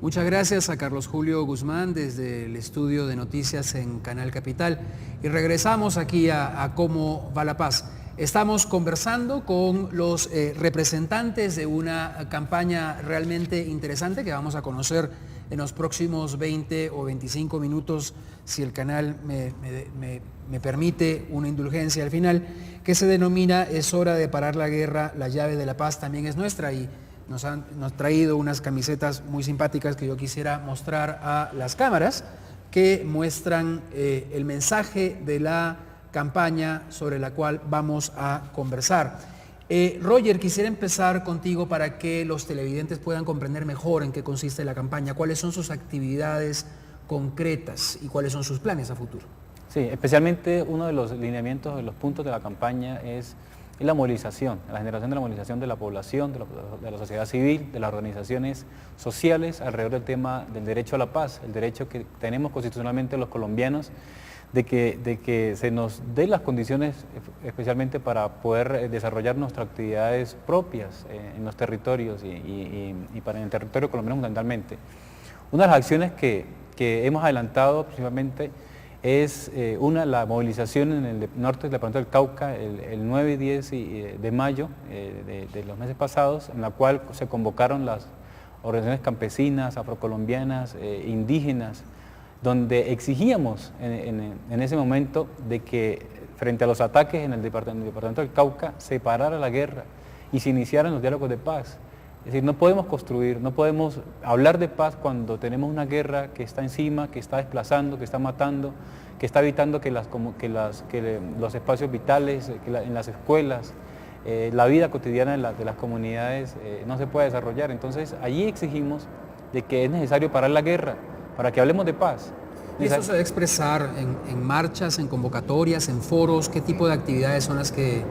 Muchas gracias a Carlos Julio Guzmán desde el estudio de noticias en Canal Capital. Y regresamos aquí a Cómo va La Paz. Estamos conversando con los representantes de una campaña realmente interesante que vamos a conocer en los próximos 20 o 25 minutos, si el canal me permite una indulgencia al final, que se denomina Es hora de parar la guerra, la llave de la paz también es nuestra, y nos han traído unas camisetas muy simpáticas que yo quisiera mostrar a las cámaras, que muestran el mensaje de la campaña sobre la cual vamos a conversar. Roger, quisiera empezar contigo para que los televidentes puedan comprender mejor en qué consiste la campaña, cuáles son sus actividades concretas y cuáles son sus planes a futuro. Sí, especialmente uno de los lineamientos, de los puntos de la campaña es la movilización, la generación de la movilización de la población, de la sociedad civil, de las organizaciones sociales alrededor del tema del derecho a la paz, el derecho que tenemos constitucionalmente los colombianos de que se nos den las condiciones especialmente para poder desarrollar nuestras actividades propias en los territorios y para el territorio colombiano fundamentalmente. Una de las acciones que hemos adelantado principalmente es la movilización en el norte del departamento del Cauca el 9 y 10 de mayo de los meses pasados, en la cual se convocaron las organizaciones campesinas, afrocolombianas, indígenas, donde exigíamos en ese momento de que frente a los ataques en el departamento del Cauca se parara la guerra y se iniciaran los diálogos de paz. Es decir, no podemos construir, no podemos hablar de paz cuando tenemos una guerra que está encima, que está desplazando, que está matando, que está evitando que los espacios vitales, en las escuelas, la vida cotidiana de las comunidades no se pueda desarrollar. Entonces allí exigimos de que es necesario parar la guerra para que hablemos de paz. ¿Y esto se debe expresar en marchas, en convocatorias, en foros? ¿Qué tipo de actividades son las que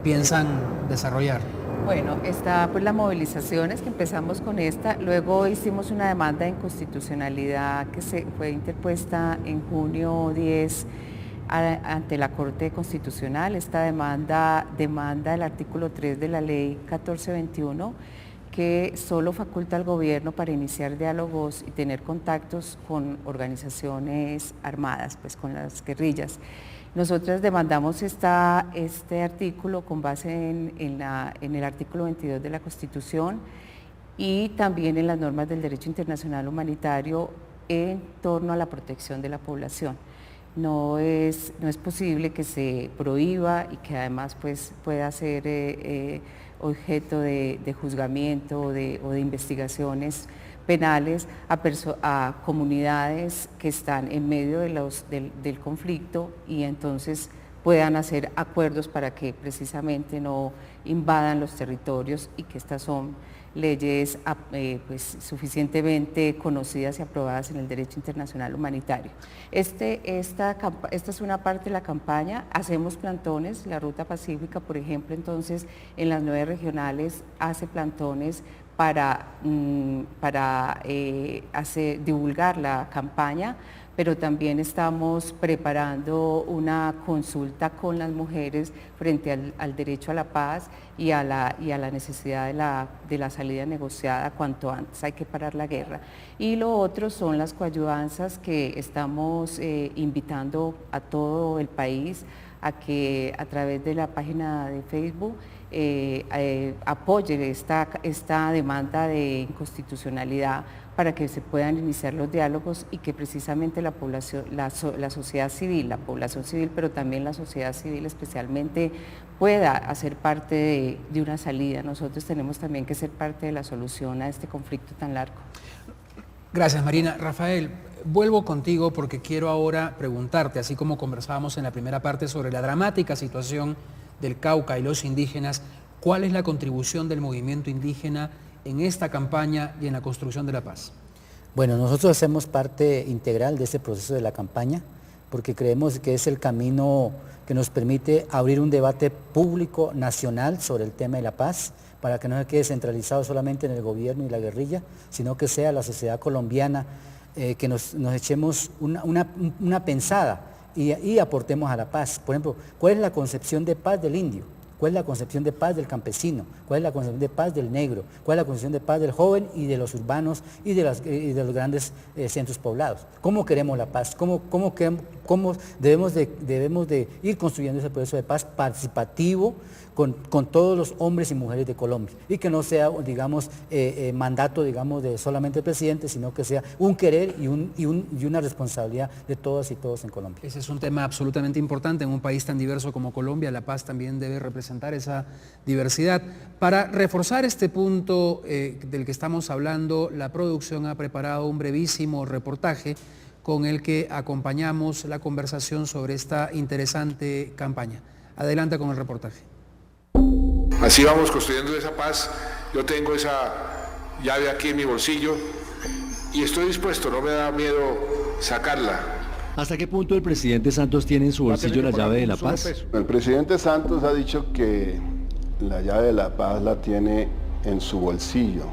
piensan desarrollar? Bueno, está pues las movilizaciones, que empezamos con esta, luego hicimos una demanda de inconstitucionalidad que fue interpuesta en junio 10 ante la Corte Constitucional. Esta demanda el artículo 3 de la ley 1421, que solo faculta al gobierno para iniciar diálogos y tener contactos con organizaciones armadas, pues con las guerrillas. Nosotros demandamos este artículo con base en el artículo 22 de la Constitución y también en las normas del derecho internacional humanitario en torno a la protección de la población. No es posible que se prohíba y que además pues, pueda ser objeto de juzgamiento o de investigaciones penales a comunidades que están en medio del conflicto, y entonces puedan hacer acuerdos para que precisamente no invadan los territorios, y que estas son leyes pues, suficientemente conocidas y aprobadas en el derecho internacional humanitario. Esta es una parte de la campaña. Hacemos plantones, la Ruta Pacífica, por ejemplo, entonces en las 9 regionales hace plantones para divulgar la campaña, pero también estamos preparando una consulta con las mujeres frente al derecho a la paz y a la necesidad de la salida negociada cuanto antes. Hay que parar la guerra. Y lo otro son las coayudanzas, que estamos invitando a todo el país a que a través de la página de Facebook apoye esta demanda de inconstitucionalidad para que se puedan iniciar los diálogos y que precisamente la población, la sociedad civil, la población civil, pero también la sociedad civil especialmente, pueda hacer parte de una salida. Nosotros tenemos también que ser parte de la solución a este conflicto tan largo. Gracias, Marina. Rafael, vuelvo contigo porque quiero ahora preguntarte, así como conversábamos en la primera parte sobre la dramática situación del Cauca y los indígenas, ¿Cuál es la contribución del movimiento indígena en esta campaña y en la construcción de la paz? Bueno, nosotros hacemos parte integral de este proceso de la campaña porque creemos que es el camino que nos permite abrir un debate público nacional sobre el tema de la paz, para que no se quede centralizado solamente en el gobierno y la guerrilla, sino que sea la sociedad colombiana que nos echemos una pensada y aportemos a la paz. Por ejemplo, ¿cuál es la concepción de paz del indio? ¿Cuál es la concepción de paz del campesino? ¿Cuál es la concepción de paz del negro? ¿Cuál es la concepción de paz del joven y de los urbanos y de los grandes centros poblados? ¿Cómo queremos la paz? ¿Cómo debemos de ir construyendo ese proceso de paz participativo con todos los hombres y mujeres de Colombia? Y que no sea, digamos, mandato, digamos, de solamente el presidente, sino que sea un querer y una responsabilidad de todas y todos en Colombia. Ese es un tema absolutamente importante en un país tan diverso como Colombia. La paz también debe representar esa diversidad. Para reforzar este punto del que estamos hablando, la producción ha preparado un brevísimo reportaje con el que acompañamos la conversación sobre esta interesante campaña. Adelante con el reportaje. Así vamos construyendo esa paz. Yo tengo esa llave aquí en mi bolsillo y estoy dispuesto, no me da miedo sacarla. ¿Hasta qué punto el presidente Santos tiene en su bolsillo la llave de la paz? El presidente Santos ha dicho que la llave de la paz la tiene en su bolsillo.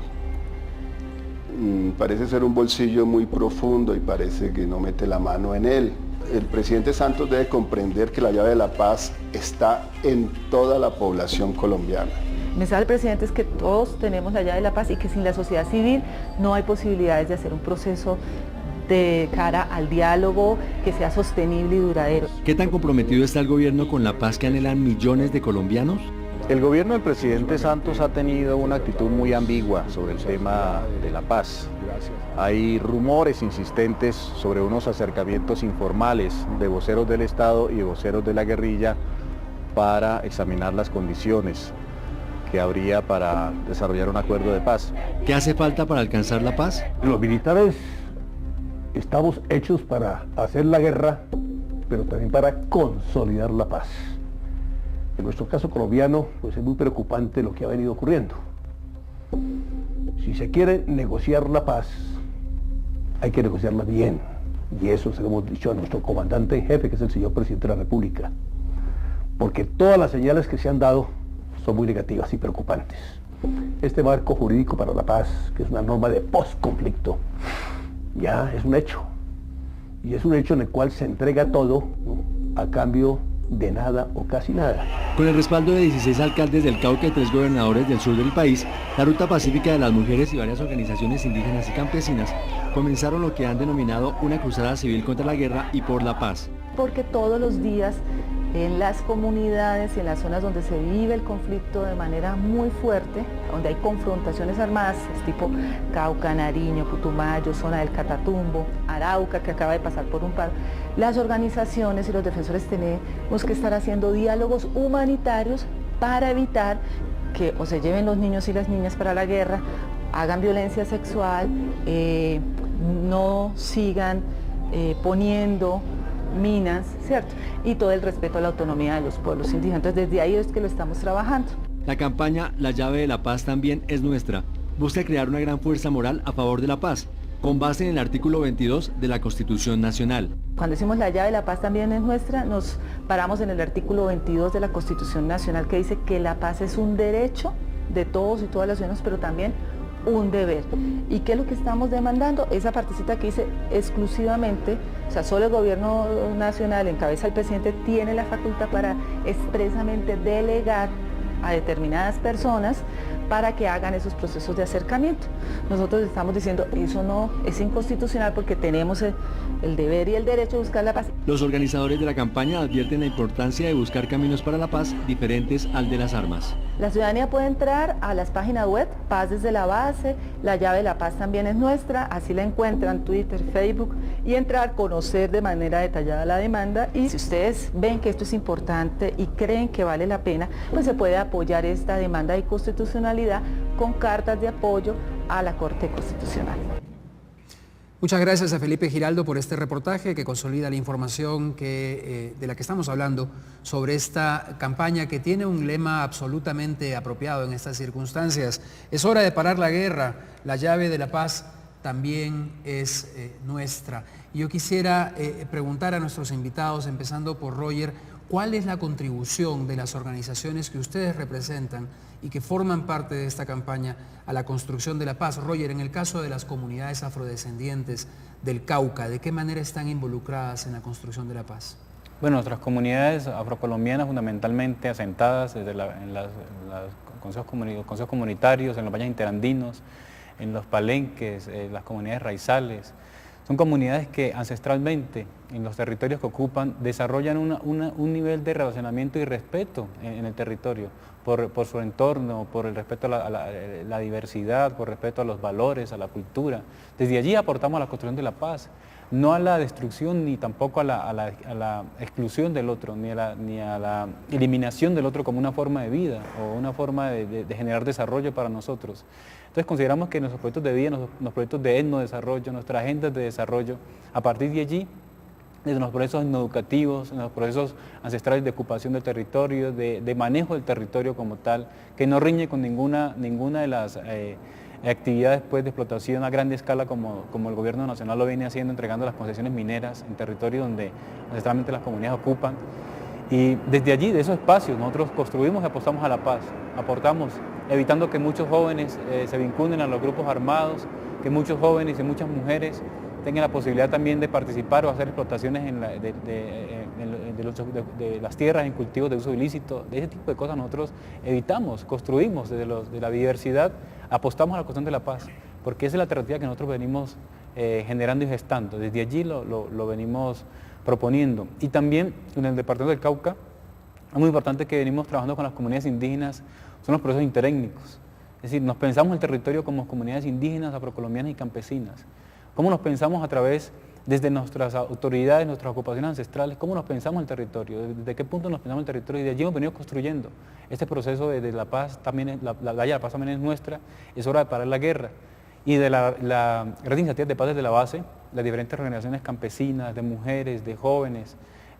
Parece ser un bolsillo muy profundo y parece que no mete la mano en él. El presidente Santos debe comprender que la llave de la paz está en toda la población colombiana. El mensaje del presidente es que todos tenemos la llave de la paz y que sin la sociedad civil no hay posibilidades de hacer un proceso de cara al diálogo que sea sostenible y duradero. ¿Qué tan comprometido está el gobierno con la paz que anhelan millones de colombianos? El gobierno del presidente Santos ha tenido una actitud muy ambigua sobre el tema de la paz. Hay rumores insistentes sobre unos acercamientos informales de voceros del Estado y de voceros de la guerrilla para examinar las condiciones que habría para desarrollar un acuerdo de paz. ¿Qué hace falta para alcanzar la paz? Los militares estamos hechos para hacer la guerra, pero también para consolidar la paz. En nuestro caso colombiano, pues es muy preocupante lo que ha venido ocurriendo. Si se quiere negociar la paz, hay que negociarla bien. Y eso se lo hemos dicho a nuestro comandante en jefe, que es el señor presidente de la República. Porque todas las señales que se han dado son muy negativas y preocupantes. Este marco jurídico para la paz, que es una norma de post-conflicto, ya es un hecho. Y es un hecho en el cual se entrega todo, ¿no?, a cambio de nada o casi nada. Con el respaldo de 16 alcaldes del Cauca y 3 gobernadores del sur del país, la Ruta Pacífica de las Mujeres y varias organizaciones indígenas y campesinas comenzaron lo que han denominado una cruzada civil contra la guerra y por la paz. Porque todos los días en las comunidades y en las zonas donde se vive el conflicto de manera muy fuerte, donde hay confrontaciones armadas, es tipo Cauca, Nariño, Putumayo, zona del Catatumbo, Arauca, que acaba de pasar por un paro, las organizaciones y los defensores tenemos que estar haciendo diálogos humanitarios para evitar que o se lleven los niños y las niñas para la guerra, hagan violencia sexual, no sigan poniendo minas, ¿cierto? Y todo el respeto a la autonomía de los pueblos indígenas. Entonces, desde ahí es que lo estamos trabajando. La campaña La Llave de la Paz también es nuestra. Busca crear una gran fuerza moral a favor de la paz, con base en el artículo 22 de la Constitución Nacional. Cuando decimos la llave de la paz también es nuestra, nos paramos en el artículo 22 de la Constitución Nacional, que dice que la paz es un derecho de todos y todas las ciudadanos, pero también un deber. ¿Y qué es lo que estamos demandando? Esa partecita que dice exclusivamente, o sea, solo el gobierno nacional, en cabeza del presidente, tiene la facultad para expresamente delegar a determinadas personas para que hagan esos procesos de acercamiento. Nosotros estamos diciendo, eso no es inconstitucional porque tenemos el deber y el derecho de buscar la paz. Los organizadores de la campaña advierten la importancia de buscar caminos para la paz diferentes al de las armas. La ciudadanía puede entrar a las páginas web, Paz desde la base, la llave de la paz también es nuestra, así la encuentran, Twitter, Facebook, y entrar, conocer de manera detallada la demanda, y si ustedes ven que esto es importante y creen que vale la pena, pues se puede apoyar esta demanda de inconstitucionalidad con cartas de apoyo a la Corte Constitucional. Muchas gracias a Felipe Giraldo por este reportaje que consolida la información de la que estamos hablando sobre esta campaña que tiene un lema absolutamente apropiado en estas circunstancias. Es hora de parar la guerra, la llave de la paz también es nuestra. Yo quisiera preguntar a nuestros invitados, empezando por Roger, ¿cuál es la contribución de las organizaciones que ustedes representan y que forman parte de esta campaña a la construcción de la paz? Roger, en el caso de las comunidades afrodescendientes del Cauca, ¿de qué manera están involucradas en la construcción de la paz? Bueno, nuestras comunidades afrocolombianas fundamentalmente asentadas desde en los consejos comunitarios, en los valles interandinos, en los palenques, las comunidades raizales. Son comunidades que ancestralmente en los territorios que ocupan desarrollan un nivel de relacionamiento y respeto en el territorio por su entorno, por el respeto a la diversidad, por respeto a los valores, a la cultura. Desde allí aportamos a la construcción de la paz, no a la destrucción ni tampoco a la exclusión del otro, ni a la eliminación del otro como una forma de vida o una forma de generar desarrollo para nosotros. Entonces consideramos que nuestros proyectos de vida, nuestros proyectos de etnodesarrollo, nuestras agendas de desarrollo, a partir de allí, desde los procesos educativos, en los procesos ancestrales de ocupación del territorio, de manejo del territorio como tal, que no riñe con ninguna de las actividades pues, de explotación a gran escala como el gobierno nacional lo viene haciendo, entregando las concesiones mineras en territorios donde ancestralmente las comunidades ocupan. Y desde allí, de esos espacios, nosotros construimos y apostamos a la paz, aportamos, evitando que muchos jóvenes se vinculen a los grupos armados, que muchos jóvenes y muchas mujeres tengan la posibilidad también de participar o hacer explotaciones de las tierras en cultivos de uso ilícito. De ese tipo de cosas nosotros evitamos, construimos desde la diversidad, apostamos a la cuestión de la paz, porque esa es la alternativa que nosotros venimos generando y gestando. Desde allí lo venimos proponiendo. Y también en el departamento del Cauca, es muy importante que venimos trabajando con las comunidades indígenas, son los procesos interétnicos. Es decir, nos pensamos el territorio como comunidades indígenas, afrocolombianas y campesinas. ¿Cómo nos pensamos a través, desde nuestras autoridades, nuestras ocupaciones ancestrales, cómo nos pensamos el territorio? ¿Desde qué punto nos pensamos el territorio? Y de allí hemos venido construyendo. Este proceso de la paz también, la paz también es nuestra, es hora de parar la guerra. Y de la red de iniciativas de paz desde la base, las diferentes organizaciones campesinas, de mujeres, de jóvenes,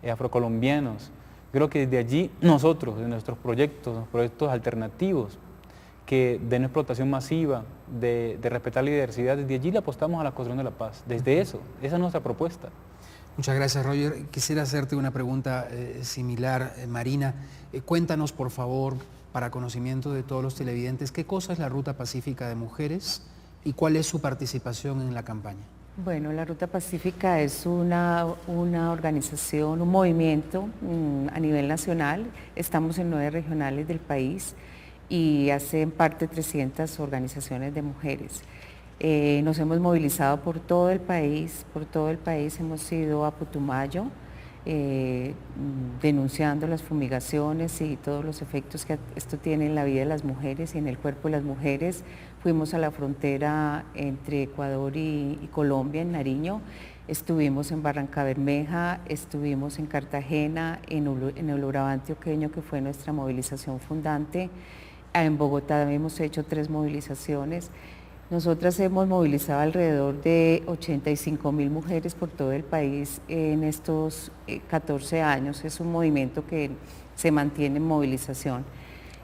afrocolombianos. Creo que desde allí nosotros, de nuestros proyectos alternativos, que de no explotación masiva, de respetar la diversidad, desde allí le apostamos a la construcción de la paz. Desde eso, esa es nuestra propuesta. Muchas gracias, Roger. Quisiera hacerte una pregunta similar, Marina. Cuéntanos, por favor, para conocimiento de todos los televidentes, ¿qué cosa es la Ruta Pacífica de Mujeres y cuál es su participación en la campaña? Bueno, la Ruta Pacífica es una organización, un movimiento a nivel nacional. Estamos en 9 regionales del país y hacen parte 300 organizaciones de mujeres. Nos hemos movilizado por todo el país, hemos ido a Putumayo, denunciando las fumigaciones y todos los efectos que esto tiene en la vida de las mujeres y en el cuerpo de las mujeres. Fuimos a la frontera entre Ecuador y Colombia, en Nariño, estuvimos en Barrancabermeja, estuvimos en Cartagena, en el Urabá antioqueño, que fue nuestra movilización fundante. En Bogotá hemos hecho 3 movilizaciones. Nosotras hemos movilizado alrededor de 85.000 mujeres por todo el país en estos 14 años. Es un movimiento que se mantiene en movilización.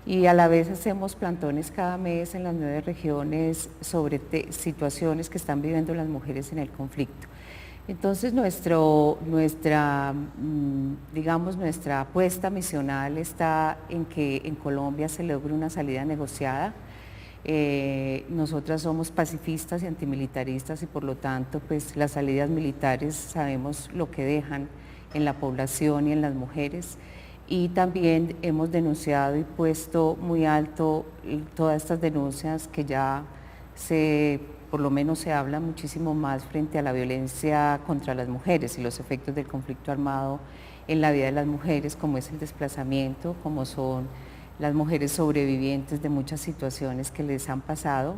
Y a la vez hacemos plantones cada mes en las 9 regiones sobre situaciones que están viviendo las mujeres en el conflicto. Entonces nuestra apuesta misional está en que en Colombia se logre una salida negociada. Nosotras somos pacifistas y antimilitaristas y por lo tanto pues las salidas militares sabemos lo que dejan en la población y en las mujeres. Y también hemos denunciado y puesto muy alto todas estas denuncias que ya por lo menos se habla muchísimo más frente a la violencia contra las mujeres y los efectos del conflicto armado en la vida de las mujeres, como es el desplazamiento, como son las mujeres sobrevivientes de muchas situaciones que les han pasado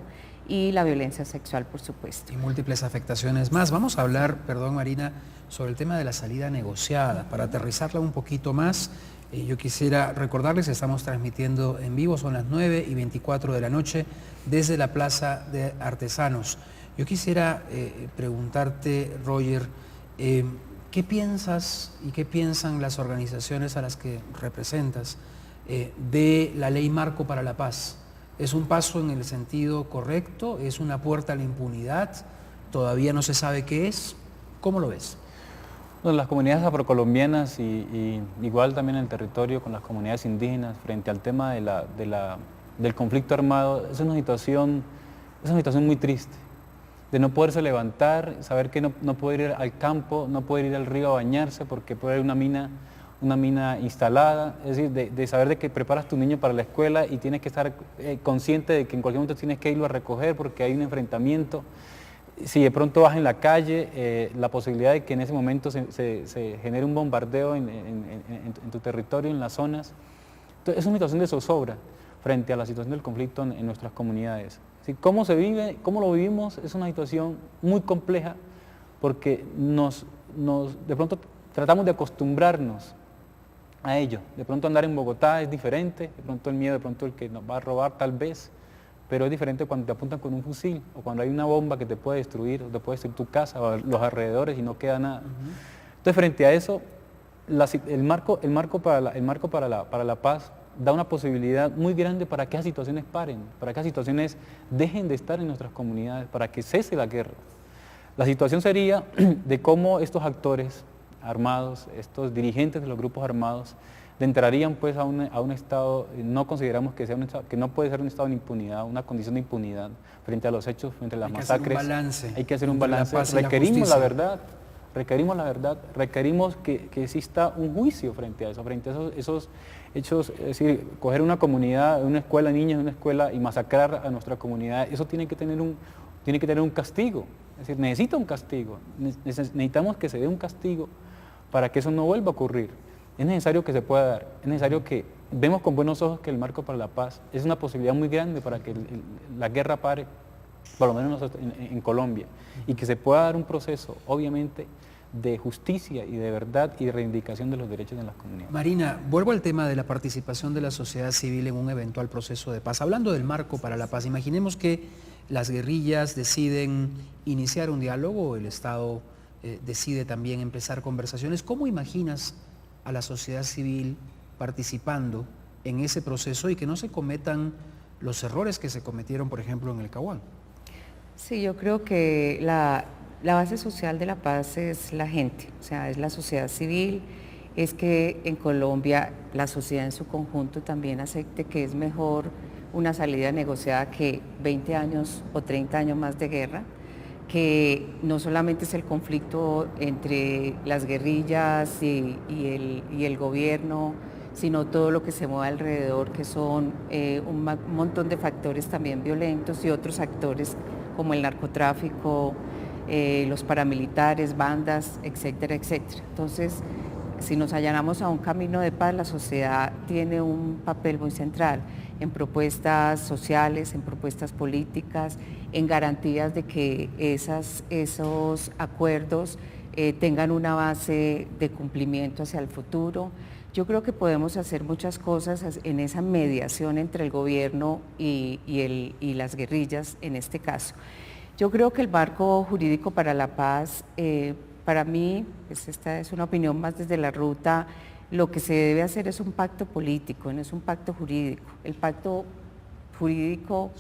y la violencia sexual, por supuesto. Y múltiples afectaciones más. Vamos a hablar, perdón Marina, sobre el tema de la salida negociada. Para aterrizarla un poquito más, yo quisiera recordarles que estamos transmitiendo en vivo, son las 9:24 de la noche, desde la Plaza de Artesanos. Yo quisiera preguntarte, Roger, ¿qué piensas y qué piensan las organizaciones a las que representas de la Ley Marco para la Paz? ¿Es un paso en el sentido correcto? ¿Es una puerta a la impunidad? ¿Todavía no se sabe qué es? ¿Cómo lo ves? Bueno, las comunidades afrocolombianas y igual también en el territorio con las comunidades indígenas frente al tema del conflicto armado es una situación muy triste, de no poderse levantar, saber que no poder ir al campo, no poder ir al río a bañarse porque puede haber una mina instalada, es decir, de saber de que preparas a tu niño para la escuela y tienes que estar consciente de que en cualquier momento tienes que irlo a recoger porque hay un enfrentamiento. Si de pronto vas en la calle, la posibilidad de que en ese momento se genere un bombardeo en tu territorio, en las zonas, entonces, es una situación de zozobra frente a la situación del conflicto en nuestras comunidades. ¿Sí? ¿Cómo se vive, cómo lo vivimos? Es una situación muy compleja porque de pronto tratamos de acostumbrarnos a ello. De pronto andar en Bogotá es diferente, de pronto el miedo, de pronto el que nos va a robar tal vez, pero es diferente cuando te apuntan con un fusil o cuando hay una bomba que te puede destruir, o te puede destruir tu casa o los alrededores y no queda nada. Entonces, frente a eso, el marco para la paz da una posibilidad muy grande para que esas situaciones paren, para que esas situaciones dejen de estar en nuestras comunidades, para que cese la guerra. La situación sería de cómo estos actores armados, estos dirigentes de los grupos armados, entrarían pues a un estado, no consideramos que sea un estado, que no puede ser un estado de impunidad, una condición de impunidad frente a los hechos, frente a las masacres. Hay que hacer un balance. Requerimos la verdad, requerimos que exista un juicio frente a esos hechos, es decir, coger una comunidad, una escuela, niños de una escuela y masacrar a nuestra comunidad, eso tiene que tener un castigo, es decir, necesita un castigo, necesitamos que se dé un castigo para que eso no vuelva a ocurrir. Es necesario que se pueda dar, es necesario que vemos con buenos ojos que el marco para la paz es una posibilidad muy grande para que la guerra pare, por lo menos en Colombia, y que se pueda dar un proceso, obviamente, de justicia y de verdad y de reivindicación de los derechos de las comunidades. Marina, vuelvo al tema de la participación de la sociedad civil en un eventual proceso de paz. Hablando del marco para la paz, imaginemos que las guerrillas deciden iniciar un diálogo, el Estado decide también empezar conversaciones. ¿Cómo imaginas a la sociedad civil participando en ese proceso y que no se cometan los errores que se cometieron, por ejemplo, en el Caguán? Sí, yo creo que la base social de la paz es la gente, o sea, es la sociedad civil, es que en Colombia la sociedad en su conjunto también acepte que es mejor una salida negociada que 20 años o 30 años más de guerra, que no solamente es el conflicto entre las guerrillas y el gobierno, sino todo lo que se mueve alrededor, que son un montón de factores también violentos y otros actores como el narcotráfico, los paramilitares, bandas, etcétera, etcétera. Entonces, si nos allanamos a un camino de paz, la sociedad tiene un papel muy central en propuestas sociales, en propuestas políticas, en garantías de que esos acuerdos tengan una base de cumplimiento hacia el futuro. Yo creo que podemos hacer muchas cosas en esa mediación entre el gobierno y las guerrillas en este caso. Yo creo que el marco jurídico para la paz, para mí, pues esta es una opinión más desde la ruta, lo que se debe hacer es un pacto político, no es un pacto jurídico. El pacto jurídico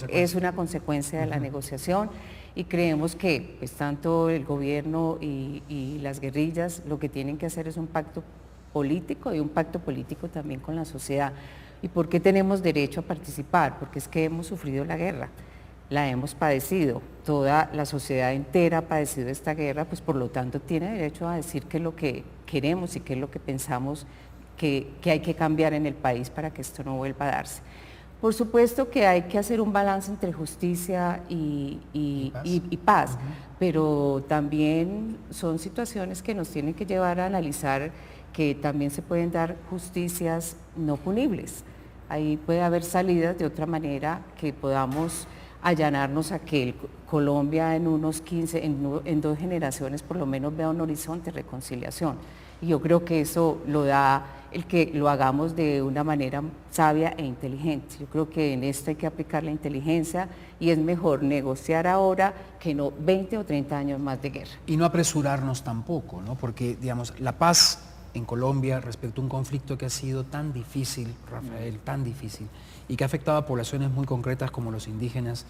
es una consecuencia de la negociación y creemos que pues, tanto el gobierno y las guerrillas lo que tienen que hacer es un pacto político y un pacto político también con la sociedad. ¿Y por qué tenemos derecho a participar? Porque es que hemos sufrido la guerra, la hemos padecido, toda la sociedad entera ha padecido esta guerra, pues por lo tanto tiene derecho a decir qué es lo que queremos y qué es lo que pensamos que hay que cambiar en el país para que esto no vuelva a darse. Por supuesto que hay que hacer un balance entre justicia y paz, pero también son situaciones que nos tienen que llevar a analizar que también se pueden dar justicias no punibles. Ahí puede haber salidas de otra manera que podamos allanarnos a que Colombia en unos 15, en 2 generaciones por lo menos vea un horizonte de reconciliación. Y yo creo que eso lo da el que lo hagamos de una manera sabia e inteligente. Yo creo que en esto hay que aplicar la inteligencia y es mejor negociar ahora que no 20 o 30 años más de guerra. Y no apresurarnos tampoco, ¿no? Porque, digamos, la paz en Colombia respecto a un conflicto que ha sido tan difícil, Rafael, tan difícil, y que ha afectado a poblaciones muy concretas como los indígenas,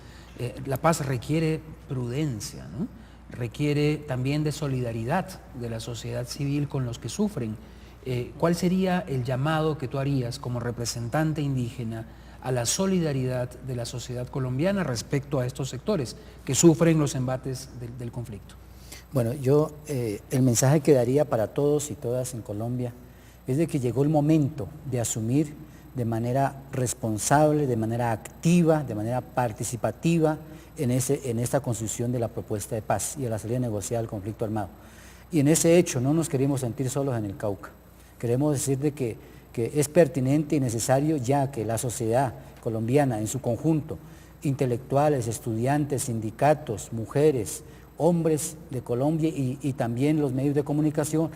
la paz requiere prudencia, ¿no? Requiere también de solidaridad de la sociedad civil con los que sufren. ¿Cuál sería el llamado que tú harías como representante indígena a la solidaridad de la sociedad colombiana respecto a estos sectores que sufren los embates del conflicto? Bueno, yo el mensaje que daría para todos y todas en Colombia es de que llegó el momento de asumir de manera responsable, de manera activa, de manera participativa en esta construcción de la propuesta de paz y de la salida negociada del conflicto armado. Y en ese hecho no nos queremos sentir solos en el Cauca. Queremos decir de que es pertinente y necesario ya que la sociedad colombiana en su conjunto, intelectuales, estudiantes, sindicatos, mujeres, hombres de Colombia y también los medios de comunicación,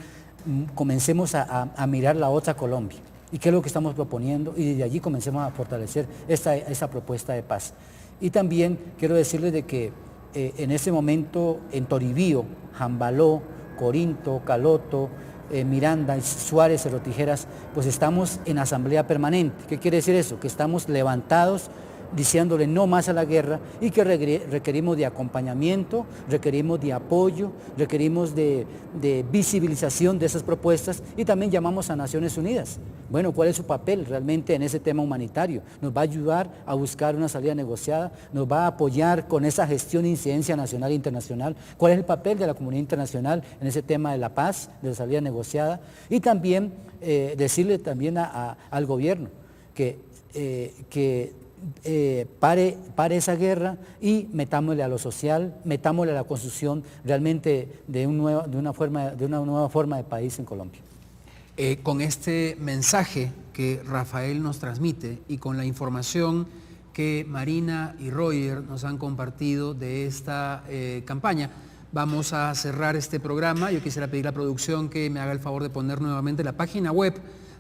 comencemos a mirar la otra Colombia. ¿Y qué es lo que estamos proponiendo? Y desde allí comencemos a fortalecer esta propuesta de paz. Y también quiero decirles de que en este momento en Toribío, Jambaló, Corinto, Caloto, Miranda, Suárez, Cerro Tijeras, pues estamos en asamblea permanente. ¿Qué quiere decir eso? Que estamos levantados diciéndole no más a la guerra y que requerimos de acompañamiento, requerimos de apoyo, requerimos de visibilización de esas propuestas y también llamamos a Naciones Unidas. Bueno, ¿cuál es su papel realmente en ese tema humanitario? Nos va a ayudar a buscar una salida negociada, nos va a apoyar con esa gestión de incidencia nacional e internacional. ¿Cuál es el papel de la comunidad internacional en ese tema de la paz, de la salida negociada? Y también decirle también al gobierno que pare esa guerra y metámosle a lo social, metámosle a la construcción realmente de una nueva forma de país en Colombia. Con este mensaje que Rafael nos transmite y con la información que Marina y Roger nos han compartido de esta campaña, vamos a cerrar este programa. Yo quisiera pedir a la producción que me haga el favor de poner nuevamente la página web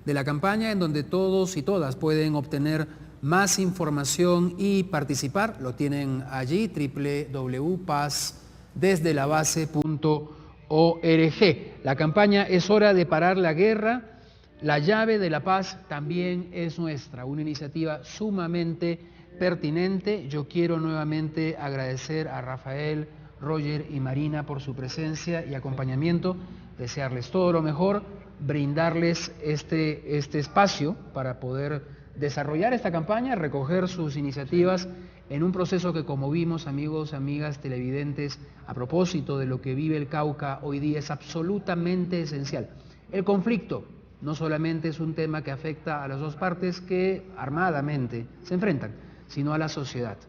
de la campaña en donde todos y todas pueden obtener más información y participar. Lo tienen allí, www.pazdesdelabase.org. La campaña Es hora de parar la guerra, la llave de la paz también es nuestra, una iniciativa sumamente pertinente. Yo quiero nuevamente agradecer a Rafael, Roger y Marina por su presencia y acompañamiento, desearles todo lo mejor, brindarles este espacio para poder desarrollar esta campaña, recoger sus iniciativas en un proceso que, como vimos, amigos, amigas, televidentes, a propósito de lo que vive el Cauca hoy día, es absolutamente esencial. El conflicto no solamente es un tema que afecta a las dos partes que armadamente se enfrentan, sino a la sociedad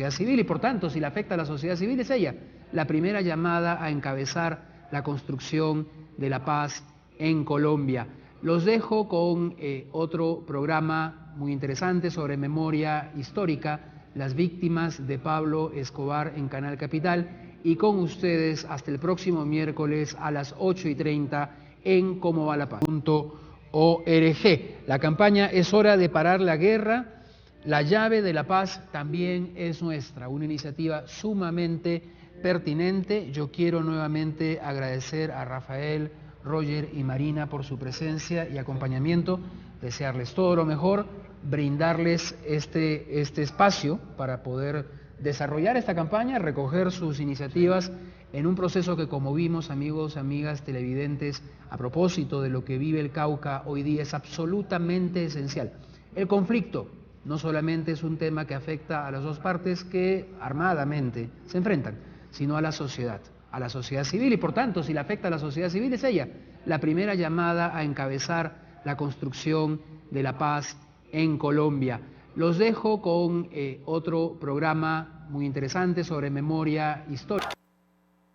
civil, y por tanto, si le afecta a la sociedad civil, es ella la primera llamada a encabezar la construcción de la paz en Colombia. Los dejo con otro programa muy interesante sobre memoria histórica, las víctimas de Pablo Escobar en Canal Capital, y con ustedes hasta el próximo miércoles a las 8:30 en Cómo va la paz.org. La campaña Es hora de parar la guerra, la llave de la paz también es nuestra, una iniciativa sumamente pertinente. Yo quiero nuevamente agradecer a Rafael, Roger y Marina por su presencia y acompañamiento, desearles todo lo mejor, brindarles este espacio para poder desarrollar esta campaña, recoger sus iniciativas en un proceso que, como vimos, amigos, amigas, televidentes, a propósito de lo que vive el Cauca hoy día, es absolutamente esencial. El conflicto no solamente es un tema que afecta a las dos partes que armadamente se enfrentan, sino a la sociedad civil, y por tanto, si le afecta a la sociedad civil, es ella la primera llamada a encabezar la construcción de la paz en Colombia. Los dejo con otro programa muy interesante sobre memoria histórica.